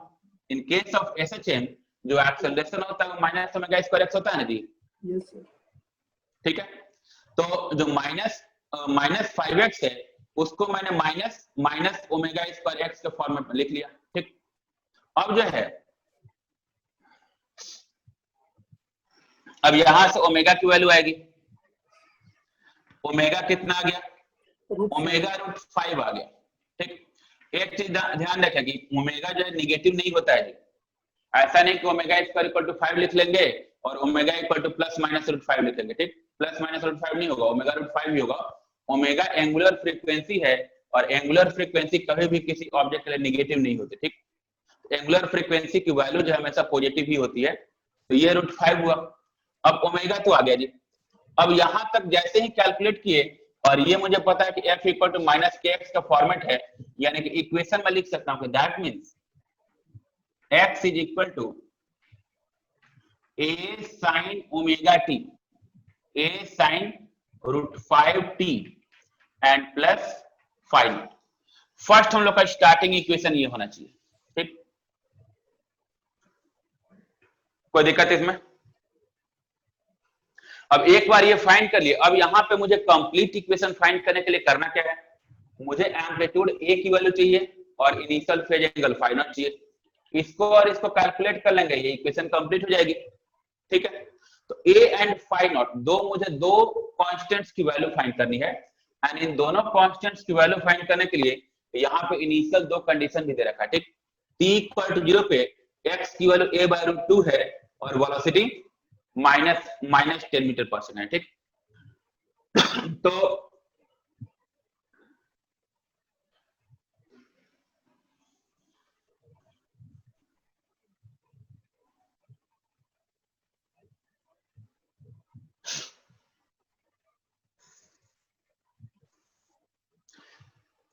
इन केस ऑफ SHM जो एक्सेलरेशन होता है वो -ω² x होता है ना जी। Yes sir. ठीक है, तो जो -5x है उसको मैंने -ω² x के फॉर्मेट में लिख लिया। ठीक, अब जो है अब यहां से ओमेगा की वैल्यू आएगी, ओमेगा कितना आ गया, ω√5 आ गया। ठीक, एक चीज ध्यान रखें कि ओमेगा जो है निगेटिव नहीं होता है जी। ऐसा नहीं कि ω² 5 लिख लेंगे और ω ±√5 लिख लेंगे। ठीक, ±√5 नहीं होगा, ω√5 ही होगा। ओमेगा एंगुलर फ्रीक्वेंसी है और एंगुलर फ्रीक्वेंसी कभी भी किसी ऑब्जेक्ट के लिए निगेटिव नहीं होती। ठीक, एंगुलर फ्रीक्वेंसी की वैल्यू जो हमेशा पॉजिटिव ही होती है। तो ये √5 हुआ। अब ओमेगा तो आ गया जी। अब यहां तक जैसे ही कैलकुलेट किए और ये मुझे पता है कि f = -kx का फॉर्मेट है, यानी कि इक्वेशन में लिख सकता हूं कि that means x = a sin ω_t, a sin √5t and plus five. First हम लोग का स्टार्टिंग इक्वेशन ये होना चाहिए। ठीक, कोई दिक्कत इसमें? अब एक बार ये फाइंड कर लिए, अब यहां पे मुझे कंप्लीट इक्वेशन फाइंड करने के लिए करना क्या है, मुझे एम्पलीट्यूड a की वैल्यू चाहिए और initial phase angle find out चाहिए। इसको और इसको कैलकुलेट कर लेंगे, ये इक्वेशन कंप्लीट हो जाएगी। ठीक है, तो a एंड फाइंड आउट मुझे दो कांस्टेंट्स की वैल्यू फाइंड करनी है एंड इन दोनों कांस्टेंट्स की वैल्यू फाइंड करने के लिए यहाँ पे इनिशियल दो कंडीशन भी दे रखा है। ठीक, t = 0 पे x की वैल्यू a/√2 है और वेलोसिटी -10 मीटर/सेकंड है। ठीक, तो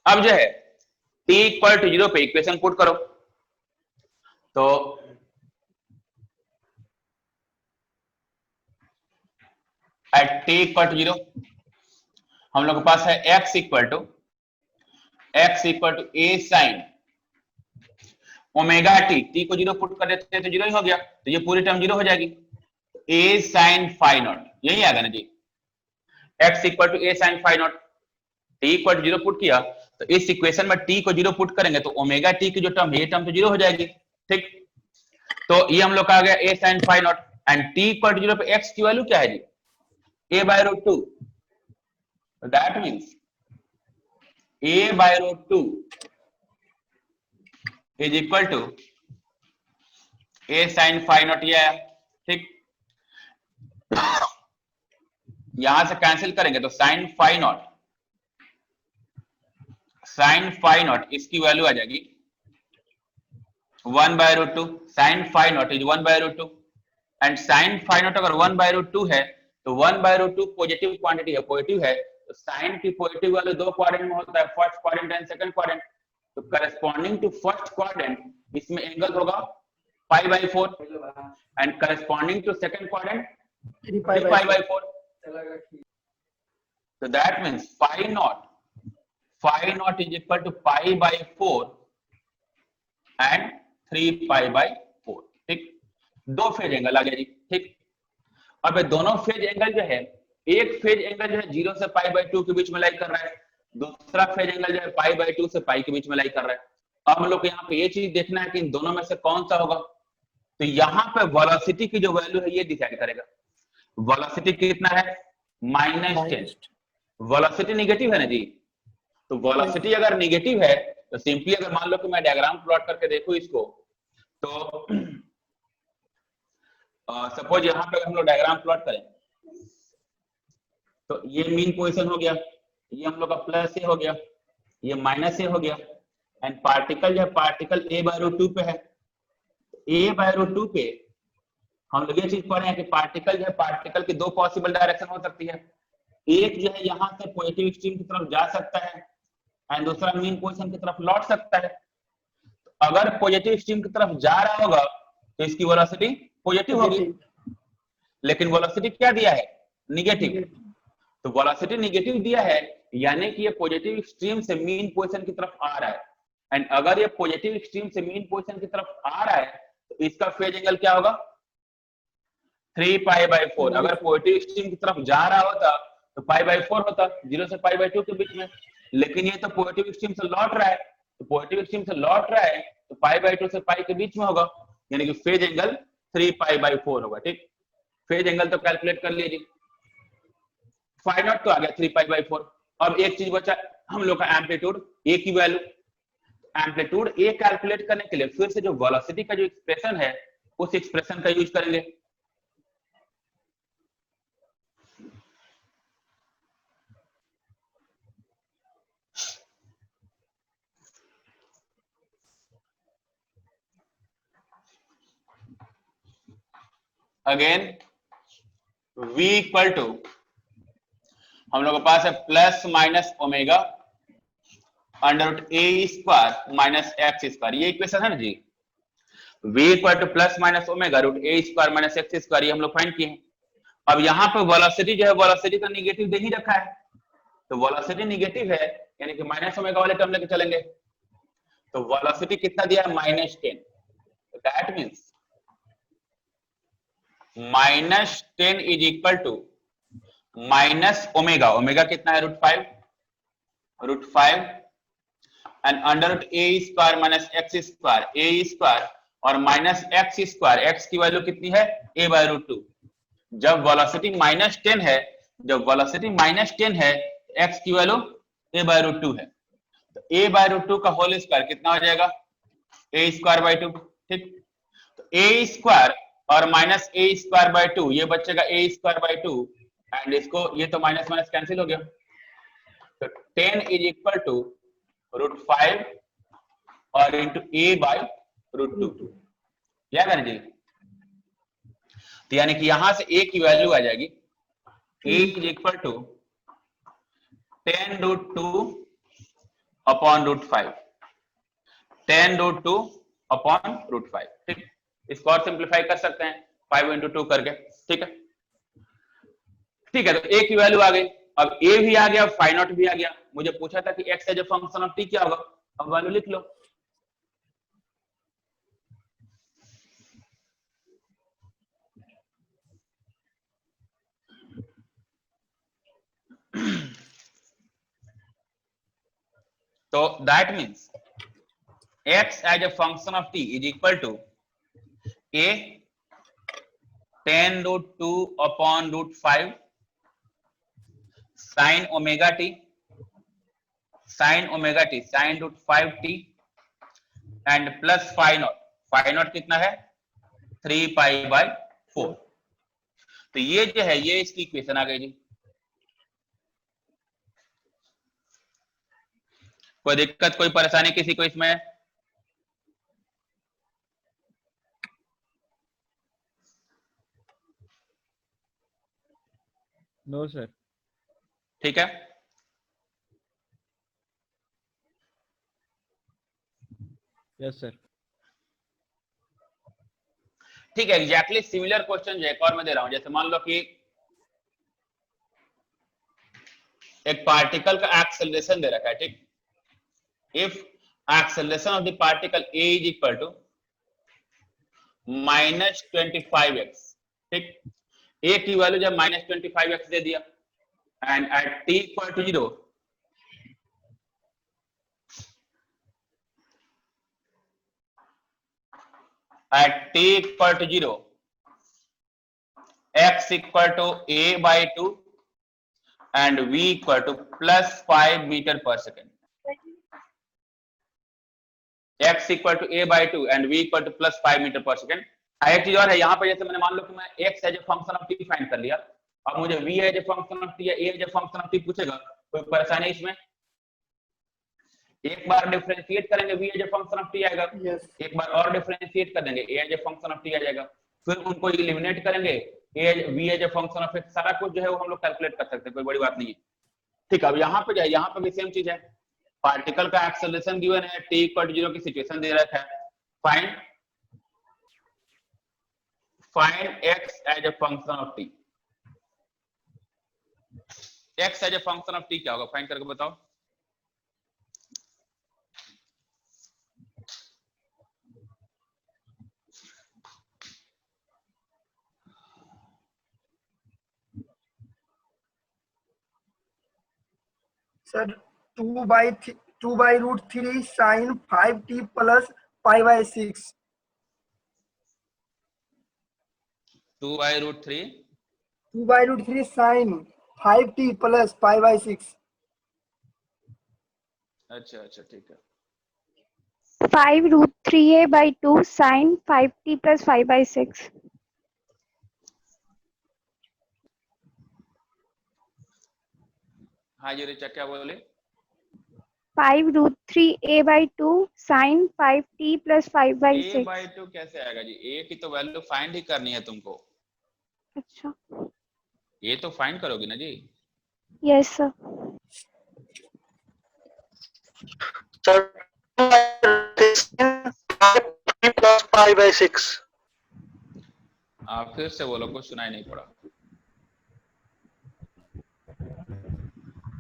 अब जो है t = 0 पे इक्वेशन पुट करो, तो एट t = 0 हम लोग के पास है x = a sin ω_t। t को 0 पुट कर देते हैं तो 0 ही हो गया, तो ये पूरी टर्म 0 हो जाएगी। a sin φ0 यही आ गया ना जी, x = a sin φ0। t = 0 put किया तो इस इक्वेशन में t को 0 पुट करेंगे तो ω_t की जो टर्म है ये टर्म तो 0 हो जाएगी। ठीक, तो ये हम लोग का आ गया a sin φ0 एंड t = 0 पे x की वैल्यू क्या है जी, a/√2। That means a/√2 is equal to a sin φ0 ये है। ठीक, यहां से कैंसिल करेंगे तो sin φ0 इसकी वैल्यू आ जाएगी 1/√2। sin φ0 इज 1/√2 एंड sin φ0 अगर 1/√2 है तो 1/√2 पॉजिटिव क्वांटिटी है, पॉजिटिव है, तो साइन की पॉजिटिव वैल्यू दो क्वाड्रेंट में होता है, first quadrant and second quadrant. तो करस्पॉन्डिंग टू फर्स्ट क्वाड्रेंट इसमें एंगल होगा π/4 and corresponding to second quadrant 3π/4। So that means φ0 is equal to π/4 and 3π/4। ठीक, दो फेज एंगल आ गया जी। ठीक, अब ये दोनों फेज एंगल जो है, एक फेज एंगल जो है 0 से π/2 के बीच में लाई कर रहा है, दूसरा फेज एंगल जो है π/2 से π के बीच में लाई कर रहा है। अब हम लोग को यहाँ पे ये चीज देखना है कि इन दोनों में से कौन सा होगा, तो यहाँ पे वेलोसिटी की जो वैल्यू है ये डिसाइड करेगा। वेलोसिटी कितना है, -10। वेलोसिटी नेगेटिव है ना जी, तो वेलोसिटी अगर नेगेटिव है तो सिंपली अगर मान लो कि मैं डायग्राम प्लॉट करके देखूं इसको, तो सपोज यहाँ पे हम लोग डायग्राम प्लॉट करें तो ये मीन पोजीशन हो गया, ये हम लोग का प्लस ए हो गया, ये माइनस ए हो गया एंड पार्टिकल जो है पार्टिकल a/√2 पे है। a/√2 पे हम लोग ये चीज पढ़े हैं कि पार्टिकल जो है पार्टिकल की दो पॉसिबल डायरेक्शन हो सकती है, एक जो है यहाँ से पॉजिटिव एक्सट्रीम की तरफ जा सकता है एंड दूसरा मीन पोजीशन की तरफ लौट सकता है। तो अगर पॉजिटिव एक्सट्रीम की तरफ जा रहा होगा तो इसकी वेलोसिटी पॉजिटिव होगी लेकिन वेलोसिटी क्या दिया है, निगेटिव। तो वेलोसिटी निगेटिव दिया है यानी कि ये पॉजिटिव एक्सट्रीम से मीन पोजीशन की तरफ आ रहा है। एंड अगर ये पॉजिटिव एक्सट्रीम से मीन पोजीशन की तरफ आ रहा है तो इसका फेज एंगल क्या होगा, 3π/4। अगर पॉजिटिव एक्सट्रीम की तरफ जा रहा होता तो π/4 होता, 0 से π/2 के बीच में। लेकिन ये तो पॉजिटिव एक्सट्रीम से लौट रहा है, तो पॉजिटिव एक्सट्रीम से लौट रहा है तो π/2 से π के बीच में होगा, यानी कि फेज एंगल 3π/4 होगा। ठीक, फेज एंगल तो कैलकुलेट कर लीजिए, फाई नॉट तो आ गया 3π/4। अब एक चीज बचा हम लोग का एम्पलीट्यूड ए की वैल्यू। एम्पलीट्यूड ए कैलकुलेट करने के लिए फिर से जो वेलोसिटी का जो एक्सप्रेशन है उस एक्सप्रेशन का यूज करेंगे। अगेन v इक्वल टू हम लोग के पास है plus minus omega under root a square minus x square, ये इक्वेशन है ना जी। v equal to plus minus omega root a square minus x square, ये हम लोग फाइंड किए हैं। अब यहाँ पे वेलोसिटी जो है वेलोसिटी तो निगेटिव दे ही रखा है, तो वेलोसिटी निगेटिव है यानी कि माइनस ओमेगा वाले टर्म लेके चलेंगे। तो वेलोसिटी कितना दिया है, -10। That means -10 is equal to minus omega, omega कितना है √5 and under root a square minus x square, a square और माइनस एक्स स्क्वायर, एक्स की वैल्यू कितनी है a/√2। जब वेलोसिटी -10 है, जब वेलोसिटी -10 है एक्स की वैल्यू a/√2 है, तो a/√2 का होल स्क्वायर कितना हो जाएगा, a²/2। ठीक, तो a स्क्वायर और माइनस a²/2 ये बचेगा a²/2 एंड इसको ये तो माइनस माइनस कैंसिल हो गया, तो 10 इज इक्वल टू √5 और इंटू a/√2। क्या करें जी, तो यानी कि यहां से a की वैल्यू आ जाएगी a is equal to 10√2 upon √5, 10√2 upon √5। ठीक, इसको और सिंप्लीफाई कर सकते हैं 5 × 2 करके। ठीक है, ठीक है, तो a की वैल्यू आ गई, अब a भी आ गया, फाई नॉट भी आ गया। मुझे पूछा था कि x as a function of t क्या होगा, अब वैल्यू लिख लो। तो that means x as a function of t is equal to a 10√2 upon √5 sin omega t sin √5t and plus phi naught कितना है 3π/4। तो ये जो है ये इसकी इक्वेशन आ गई जी। कोई दिक्कत कोई परेशानी किसी को इसमें? No sir. ठीक है, यस सर। ठीक है, एग्जैक्टली सिमिलर क्वेश्चन जो एक और मैं दे रहा हूं। जैसे मान लो कि एक पार्टिकल का एक्सेलरेशन दे रखा है। ठीक, if acceleration of the particle a is equal to -25x। ठीक, a की वैल्यू जब -25x दे दिया and at t equal to 0 at t equal to 0 x equal to a/2 and v equal to +5 meter per second, x equal to a/2 and v equal to +5 meter per second। एक चीज और है यहाँ पे, जैसे मैंने मान लो कि मैं x as a function of t find कर लिया, अब मुझे v as a function of t या a as a function of t पूछेगा, कोई परेशानी इसमें? एक बार डिफरेंशिएट करेंगे v as a function of t आएगा, एक बार और डिफरेंशिएट कर देंगे a as a function of t आ जाएगा, फिर उनको एलिमिनेट करेंगे v as a function of x, सारा कुछ जो है वो हम लोग कैलकुलेट कर सकते हैं, कोई बड़ी बात नहीं है। ठीक है, अब यहाँ पे जो है यहाँ पे भी सेम चीज है, पार्टिकल का एक्सेलरेशन गिवन है, t इक्वल टू 0 की सिचुएशन दे रखा है, find x as a function of t। x as a function of t क्या होगा, फाइंड करके बताओ। Sir 2/√3 sin 5t plus pi by 6। 2/√3 2/√3 sin 5t plus pi by 6। अच्छा ठीक है। 5√3a/2 sin 5t plus 5/6। हाँ जी रिचा क्या बोले? 5√3a/2 sin 5t plus 5/6। a/2 कैसे आएगा जी? a की तो वैल्यू फाइंड ही करनी है तुमको। अच्छा ये तो फाइंड करोगी ना जी। Yes sir. Sir, 5 plus 5/6। आप फिर से बोलो, कुछ सुनाई नहीं पड़ा।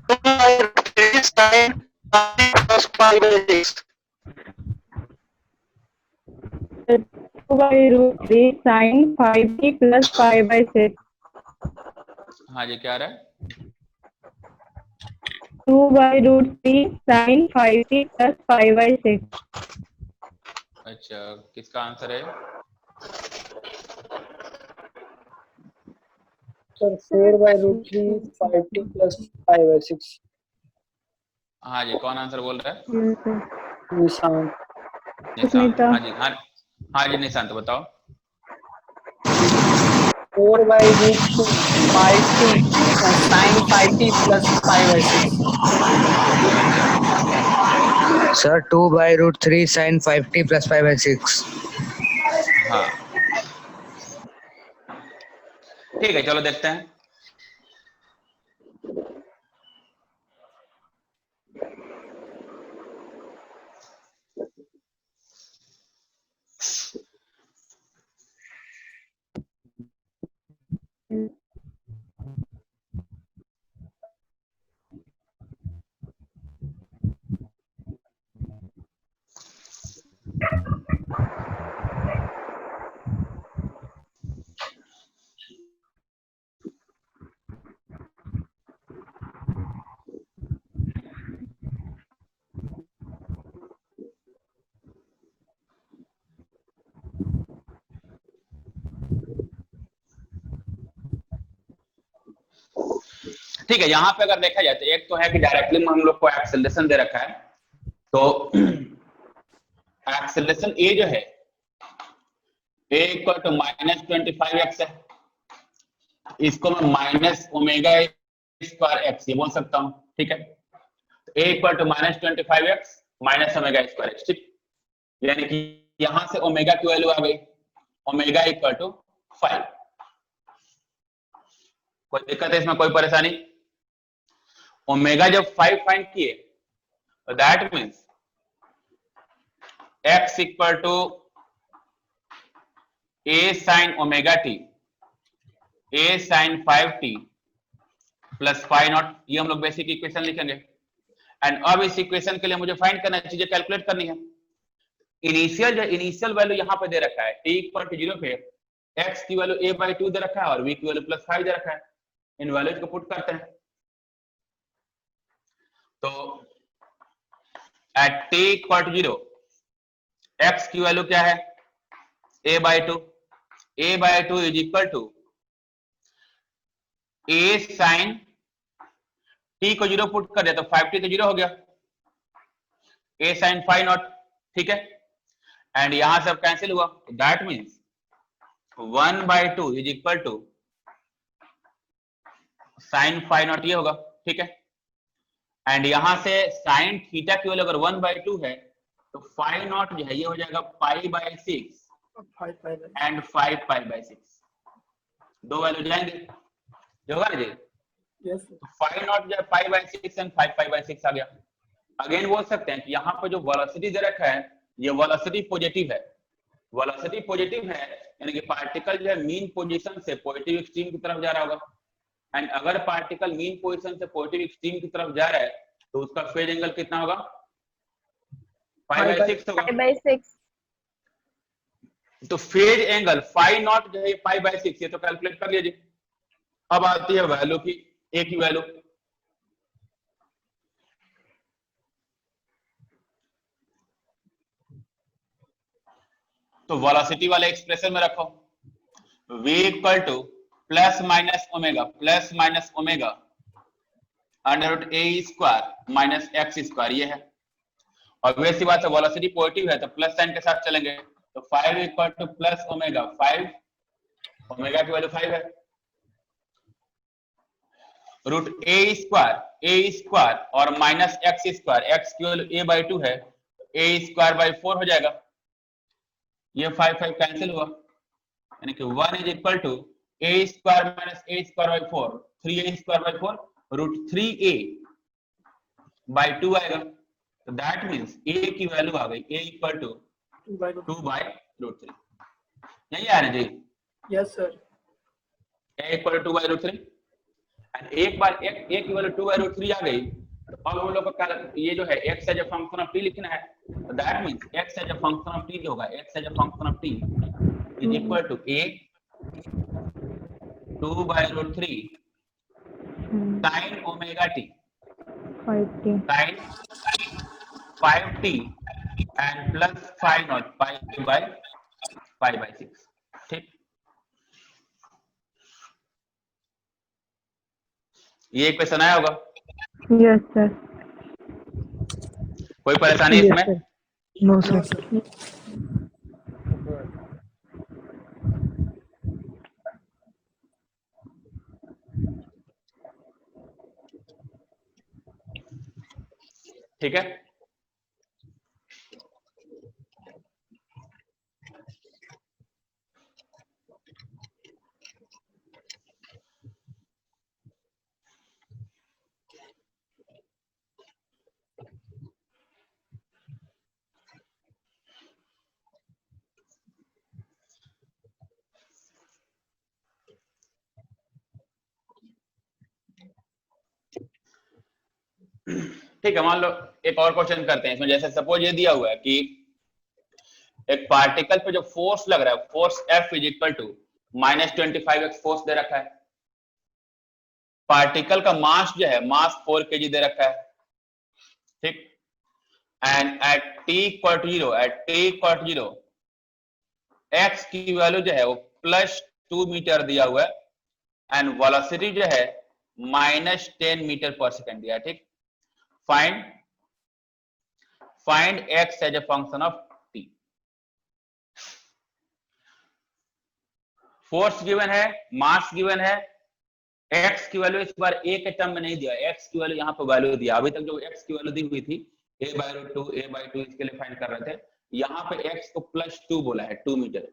2/√3 sin 5 plus 5/6। 2/√3 sin 5t plus 5/6। हाँ जी क्या आ रहा है? 2/√3 sin 5t plus 5/6। अच्छा किसका आंसर है? Sir 4/√3 5t plus 5/6। हाँ जी कौन आंसर बोल रहा है? निशांत। निशांत। हाँ जी हाँ जी निशांत बताओ। 4/√2 5t sin 5t plus 5/6। Sir 2/√3 sin 5t plus 5/6। हाँ ठीक है चलो देखते हैं। ठीक है यहाँ पे अगर देखा जाए तो एक तो है कि डायरेक्टली हम लोग को एक्सेलरेशन दे रखा है, तो एक्सेलरेशन ए जो है a इक्वल टू -25x है, इसको मैं माइनस ओमेगा स्क्वायर एक्स ये बोल सकता हूँ। ठीक है a equal to -25x minus omega square x. ठीक यानी कि यहां से ओमेगा की वैल्यू आ गई ओमेगा इक्वल टू 5। कोई दिक्कत है इसमें, कोई परेशानी? ओमेगा जब 5 फाइंड किए तो that means x equal to a sin omega t a sin 5t plus 5 naught, ये हम लोग बेसिक इक्वेशन लिखेंगे। एंड अब इस इक्वेशन के लिए मुझे फाइंड करना है, चीजें कैलकुलेट करनी है। इनिशियल वैल्यू यहाँ पे दे रखा है t इक्वल टू 0 पे x की वैल्यू a/2 दे रखा है और v की वैल्यू +5 दे रखा है। इन वैल्यूज को पुट करते हैं तो at t equal to 0 x की वैल्यू क्या है a/2 is equal to a sin t को 0 पुट कर दिया तो 5t तो 0 हो गया, a sin 5 नॉट। ठीक है एंड यहां से अब कैंसिल हुआ, that means 1/2 is equal to sin 5 naught ये होगा। ठीक है एंड यहां से sin थीटा की वैल्यू अगर 1/2 है तो 5 नॉट जो है ये हो जाएगा π/6 एंड 5 π/6, दो वैल्यू जाएंगे जो होगा ना जी। यस तो 5 नॉट जो है π/6 एंड 5 π/6 आ गया। अगेन बोल सकते हैं कि यहाँ पर जो वेलोसिटी दे रखा है ये वेलोसिटी पॉजिटिव है, वेलोसिटी पॉजिटिव है यानी कि पार्टिकल जो है मीन पोजीशन से पॉजिटिव एक्सट्रीम की तरफ जा रहा होगा, एंड अगर पार्टिकल मीन पोजीशन से पॉजिटिव एक्सट्रीम की तरफ जा रहा है तो उसका फेज एंगल कितना होगा? 5/6 होगा। 5/6। तो फेज एंगल फाई नॉट जो है 5/6, ये तो कैलकुलेट कर लीजिए। अब आती है वैल्यू की, ए की वैल्यू। तो वेलोसिटी वाले एक्सप्रेशन में रखो, v equal to plus minus omega under root a square minus x square, ये है। और वैसी बात है वेलोसिटी पॉजिटिव है तो प्लस साइन के साथ चलेंगे, तो 5 equal to plus omega 5, omega की वैल्यू 5 है, रूट ए स्क्वायर और माइनस एक्स स्क्वायर, एक्स की वैल्यू a/2 है, a स्क्वायर बाई 4 हो जाएगा। ये 5 कैंसिल हुआ, यानी कि 1 is equal to a square minus a square by 4, 3a square by 4 root 3a बाई 2 आएगा। तो दैट मींस a की वैल्यू आ गई, a इक्वल टू 2/√3। यही आ रहा है जी? Yes sir. a equal to 2/√3, and एक बार a की वैल्यू 2/√3 आ गई तो अब हम लोग को ये जो है x as a function of t लिखना है। तो that means x as a function of t होगा, x as a function of t is equal to a 2/√3 sin omega t, 5t. sin 5t and plus phi naught pi/6। ठीक, ये क्वेश्चन आया होगा? Yes, sir. कोई परेशानी Yes, इसमें? sir. No, sir. ठीक है, ठीक है। मान लो एक और क्वेश्चन करते हैं इसमें। जैसे सपोज ये दिया हुआ है कि एक पार्टिकल पे जो फोर्स लग रहा है, force F is equal to -25x force दे रखा है। पार्टिकल का मास जो है, मास 4 kg दे रखा है, ठीक। And at t equal to 0 x की वैल्यू जो है वो +2 मीटर दिया हुआ है, एंड वेलोसिटी जो है -10 मीटर पर सेकंड दिया है, ठीक। Find x as a function of t। Force given है, मास गिवन है, x की वैल्यू इस बार a के टर्म में नहीं दिया, x की वैल्यू यहाँ पे वैल्यू दिया। अभी तक जो x की वैल्यू दी हुई थी a/2 इसके लिए फाइंड कर रहे थे, यहाँ पे x को +2 बोला है, 2 मीटर।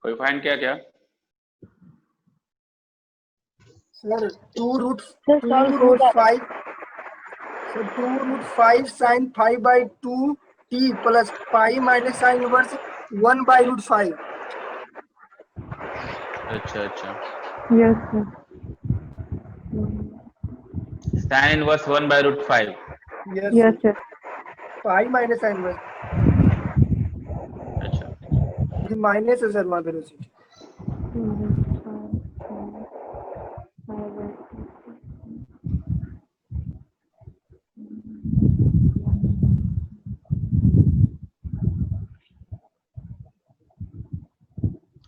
कोई फाइंड किया क्या? सर 2 रूट सर सॉल्व हो जाएगा। 5 sir 2 root 5 sine 5/2 t plus pi minus sine inverse 1/√5। अच्छा अच्छा, Yes, sir. Sine inverse 1/√5। Yes Yes, sir. Pi minus sine inverse, अच्छा, ये माइनस है सर वहाँ वेलोसिटी।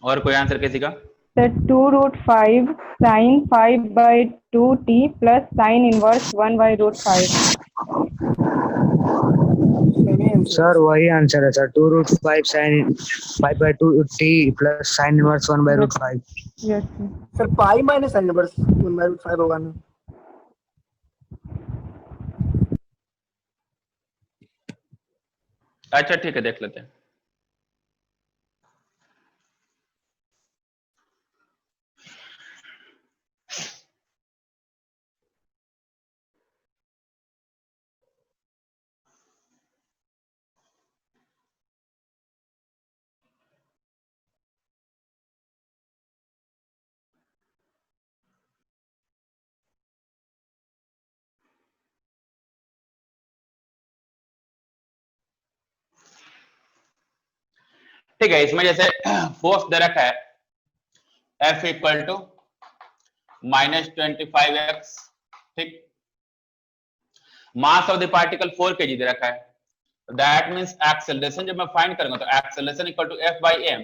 और कोई आंसर किसी का? Sir, 2√5 sin 5/2t plus sin inverse 1/√5. Sir वही आंसर है sir, 2√5 sin 5/2t plus sin inverse 1/√5। Yes, sir. Sir पाई माइनस साइन इनवर्स 1/√5 होगा ना? अच्छा ठीक है, देख लेते हैं। ठीक है, इसमें जैसे फोर्स दे रखा है F इक्वल टू -25x, ठीक। Mass of the particle 4 kg दे रखा है, दैट मींस एक्सेलरेशन जब मैं फाइंड करूंगा तो acceleration equal to F/m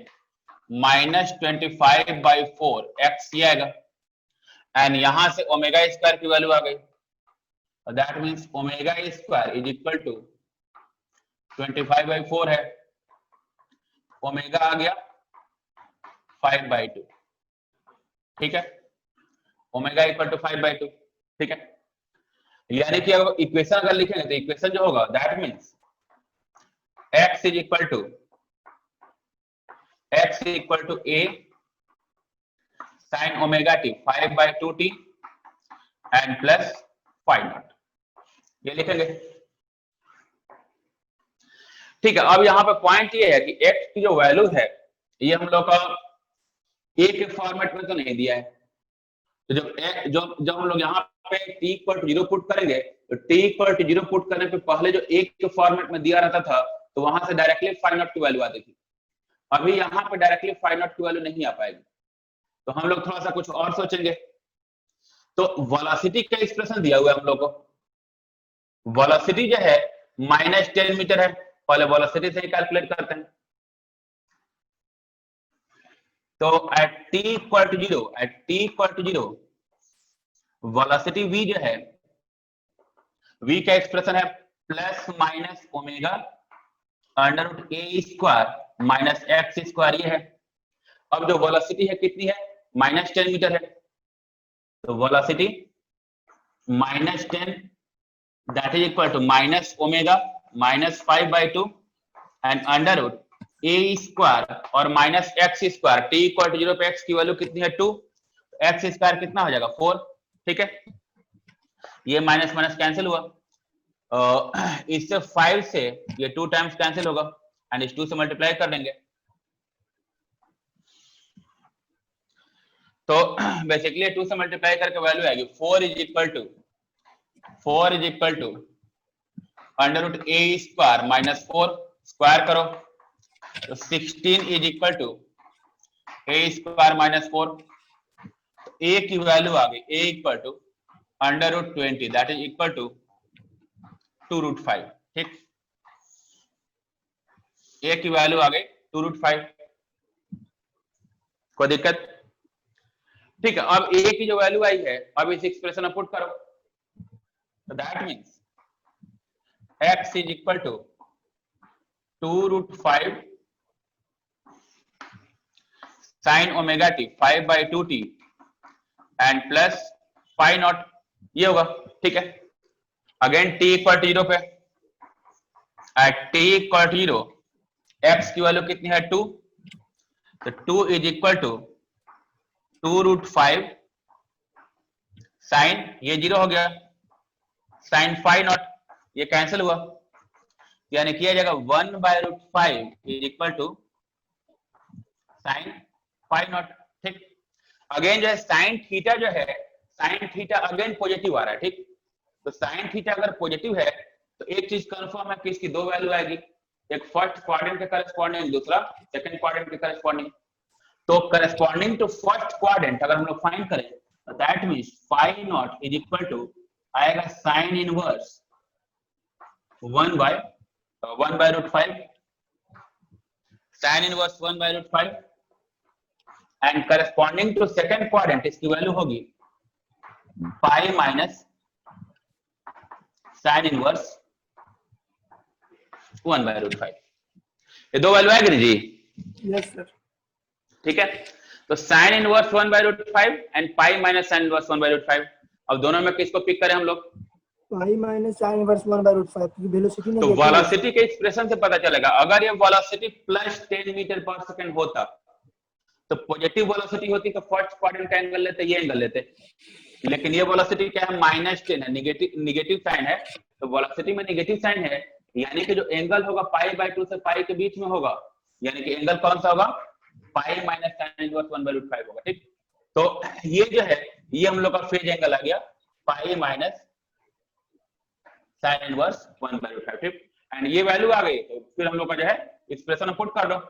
-25/4 x ये आएगा, एंड यहां से ओमेगा स्क्वायर की वैल्यू आ गई, that means omega square is equal to 25/4 है, ओमेगा आ गया 5/2, ठीक है। ओमेगा इक्वल टू 5/2, ठीक है। यानी कि अगर इक्वेशन अगर लिखेंगे तो इक्वेशन जो होगा that means x is equal to a sin omega t 5/2t and plus phi naught, ये लिखेंगे, ठीक है। अब यहाँ पे पॉइंट ये है कि x की जो वैल्यू है ये हम लोग का a के फॉर्मेट में तो नहीं दिया है, तो जब हम लोग यहाँ पे t इक्वल टू 0 पुट करेंगे तो t इक्वल टू 0 पुट करने पे पहले जो a के फॉर्मेट में दिया रहता था तो वहां से डायरेक्टली फाइ नॉट की वैल्यू आती थी। अभी यहाँ पे डायरेक्टली फाइ नॉट की वैल्यू नहीं आ पाएगी, तो हम लोग थोड़ा सा कुछ और सोचेंगे। तो वेलोसिटी का एक्सप्रेशन दिया हुआ है हम लोग को, वेलोसिटी जो है -10 मीटर है, पहले वेलोसिटी से ही कैलकुलेट करते हैं। तो at t equal to 0 velocity v जो है, v का एक्सप्रेशन है plus minus omega under a square minus x square, ये है। अब जो वेलोसिटी है कितनी है, -10 मीटर है, तो velocity -10 that is equal to minus omega minus 5/2 and under root a square और minus x square, t equal to 0 पे x की वैल्यू कितनी है 2, x स्क्वायर कितना हो जाएगा 4, ठीक है। ये माइनस माइनस कैंसिल हुआ, इससे 5 से ये 2 टाइम्स कैंसिल होगा एंड इस 2 से मल्टीप्लाई कर देंगे, तो बेसिकली 2 से मल्टीप्लाई करके वैल्यू आएगी 4 is equal to under root a square minus 4 square करो तो 16 is equal to a square minus 4, a की वैल्यू आ गई a equal to under root 20 that is equal to 2√5, ठीक। a की वैल्यू आ गई 2√5, कोई दिक्कत, ठीक है। अब a की जो वैल्यू आई है अब इस एक्सप्रेशन में पुट करो, तो that means x is equal to 2√5 sin omega t 5/2t and plus phi naught, ये होगा, ठीक है। अगेन t इक्वल टू 0 पे, at t equal to 0 x की वैल्यू कितनी है 2, तो 2 इज इक्वल टू 2√5 साइन, ये 0 हो गया, साइन फाइव नॉट ये कैंसिल हुआ, यानी किया जाएगा 1/√5 is equal to sine five naught. ठीक, अगेन जो है साइन थीटा जो है, साइन थीटा अगेन पॉजिटिव आ रहा है। ठीक, तो साइन थीटा अगर पॉजिटिव है तो एक चीज कंफर्म है कि इसकी दो वैल्यू आएगी, एक फर्स्ट क्वाड्रेंट के करस्पॉन्डिंग, दूसरा सेकंड क्वाड्रेंट के करस्पॉन्डिंग। तो करस्पॉन्डिंग टू फर्स्ट क्वाड्रेंट अगर हम लोग फाइंड करें तो that means phi naught is equal to आएगा sine inverse 1/√5, sine inverse 1/√5 and corresponding to second quadrant इसकी वैल्यू होगी पाई माइनस साइन इनवर्स 1/√5। ये दो वैल्यू आएगी जी? Yes sir. ठीक है, तो sign inverse 1/√5 and pi minus sine inverse 1/√5। अब दोनों में किसको पिक करें हम लोग? पाई माइनस साइन इनवर्स 1/√5 क्योंकि वेलोसिटी तो वेलोसिटी के एक्सप्रेशन से पता चलेगा, अगर ये वेलोसिटी प्लस 10 मीटर पर सेकंड होता तो पॉजिटिव वेलोसिटी होती तो फर्स्ट क्वाड्रेंट का एंगल लेते, ये एंगल लेते, लेकिन ये वेलोसिटी क्या है? -10 है, निगेटिव साइन है, तो वेलोसिटी में निगेटिव साइन है, यानी कि जो एंगल होगा पाई/2 से पाई के बीच में होगा, यानी कि एंगल कौन सा होगा? पाई माइनस साइन इनवर्स 1/√5 होगा। ठीक, तो ये जो है ये हम लोग का फेज एंगल आ गया पाई माइनस साइन इनवर्स 1/√5। ठीक, एंड ये वैल्यू आ गई तो फिर हम लोग का जो है एक्सप्रेशन पुट कर दो,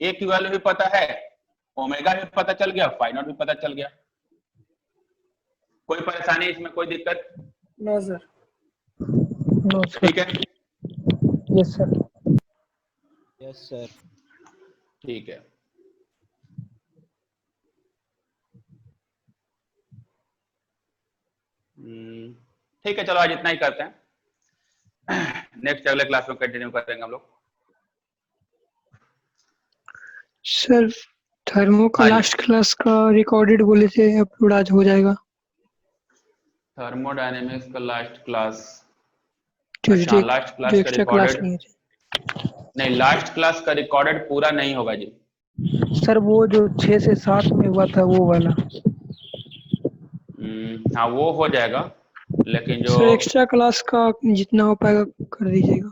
ए की वैल्यू भी पता है, ओमेगा भी पता चल गया, फाई नॉट भी पता चल गया। कोई परेशानी इसमें, कोई दिक्कत? No sir. ठीक है, यस सर। Yes sir. ठीक है। ठीक है, चलो आज इतना ही करते हैं, नेक्स्ट अगले क्लास में कंटिन्यू करेंगे हम लोग। सर थर्मो का लास्ट क्लास का रिकॉर्डेड बोले थे अपलोड आज हो जाएगा? थर्मोडायनेमिक्स का last class, Tuesday last class जो का एक्स्ट्रा क्लास रिकॉर्डेड नहीं है। नहीं, लास्ट क्लास का रिकॉर्डेड पूरा नहीं होगा जी। सर वो जो 6 से 7 में हुआ था वो वाला। हाँ वो हो जाएगा, लेकिन जो सर एक्स्ट्रा क्लास का जितना हो पाएगा कर दीजिएगा।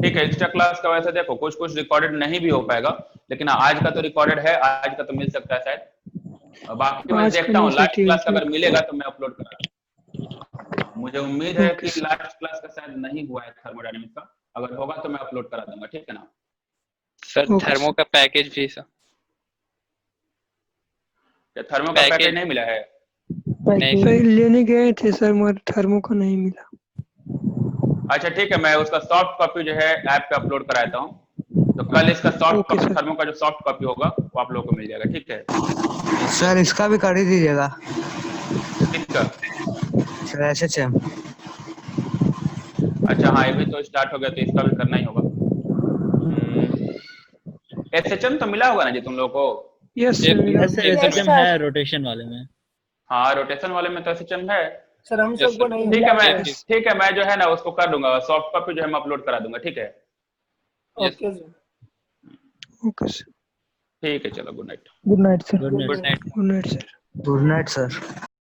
ठीक है, एक्स्ट्रा क्लास का वैसे देखो कुछ कुछ रिकॉर्डेड नहीं भी हो पाएगा, लेकिन आज का तो रिकॉर्डेड है, आज का तो मिल सकता है शायद। बाकी मैं देखता हूँ लास्ट क्लास का अगर मिलेगा तो मैं अपलोड करा, मुझे उम्मीद है कि लास्ट क्लास का शायद नहीं हुआ है थर्मोडायनेमिक्स का, अगर होगा तो मैं अपलोड करा दूंगा। ठीक है ना सर? थर्मो का पैकेज भी सर, थर्मो का पैकेज नहीं मिला है? नहीं सर लेने गए थे सर मगर थर्मो का नहीं मिला। अच्छा ठीक है, मैं उसका सॉफ्ट कॉपी जो है ऐप पे अपलोड कराता हूँ, तो कल इसका सॉफ्ट कॉपी, थर्मो का जो सॉफ्ट कॉपी होगा वो आप लोगों को मिल जाएगा। ठीक है सर इसका भी कर ही दीजिएगा। किसका? Sir SHM। अच्छा हाँ, ये भी तो स्टार्ट हो गया तो इसका भी करना ही होगा। SHM तो मिला होगा ना जी तुम लोगों को? यस सर, SHM है रोटेशन वाले में। हाँ रोटेशन वाले में तो SHM है सर, हम सबको नहीं। ठीक है, मैं जो है ना उसको कर दूंगा, सॉफ्ट कॉपी जो है मैं अपलोड करा दूंगा। ठीक है, ओके सर। ओके सर, ठीक है, चलो good night. Good night sir. Good night. Good night sir. Good night sir.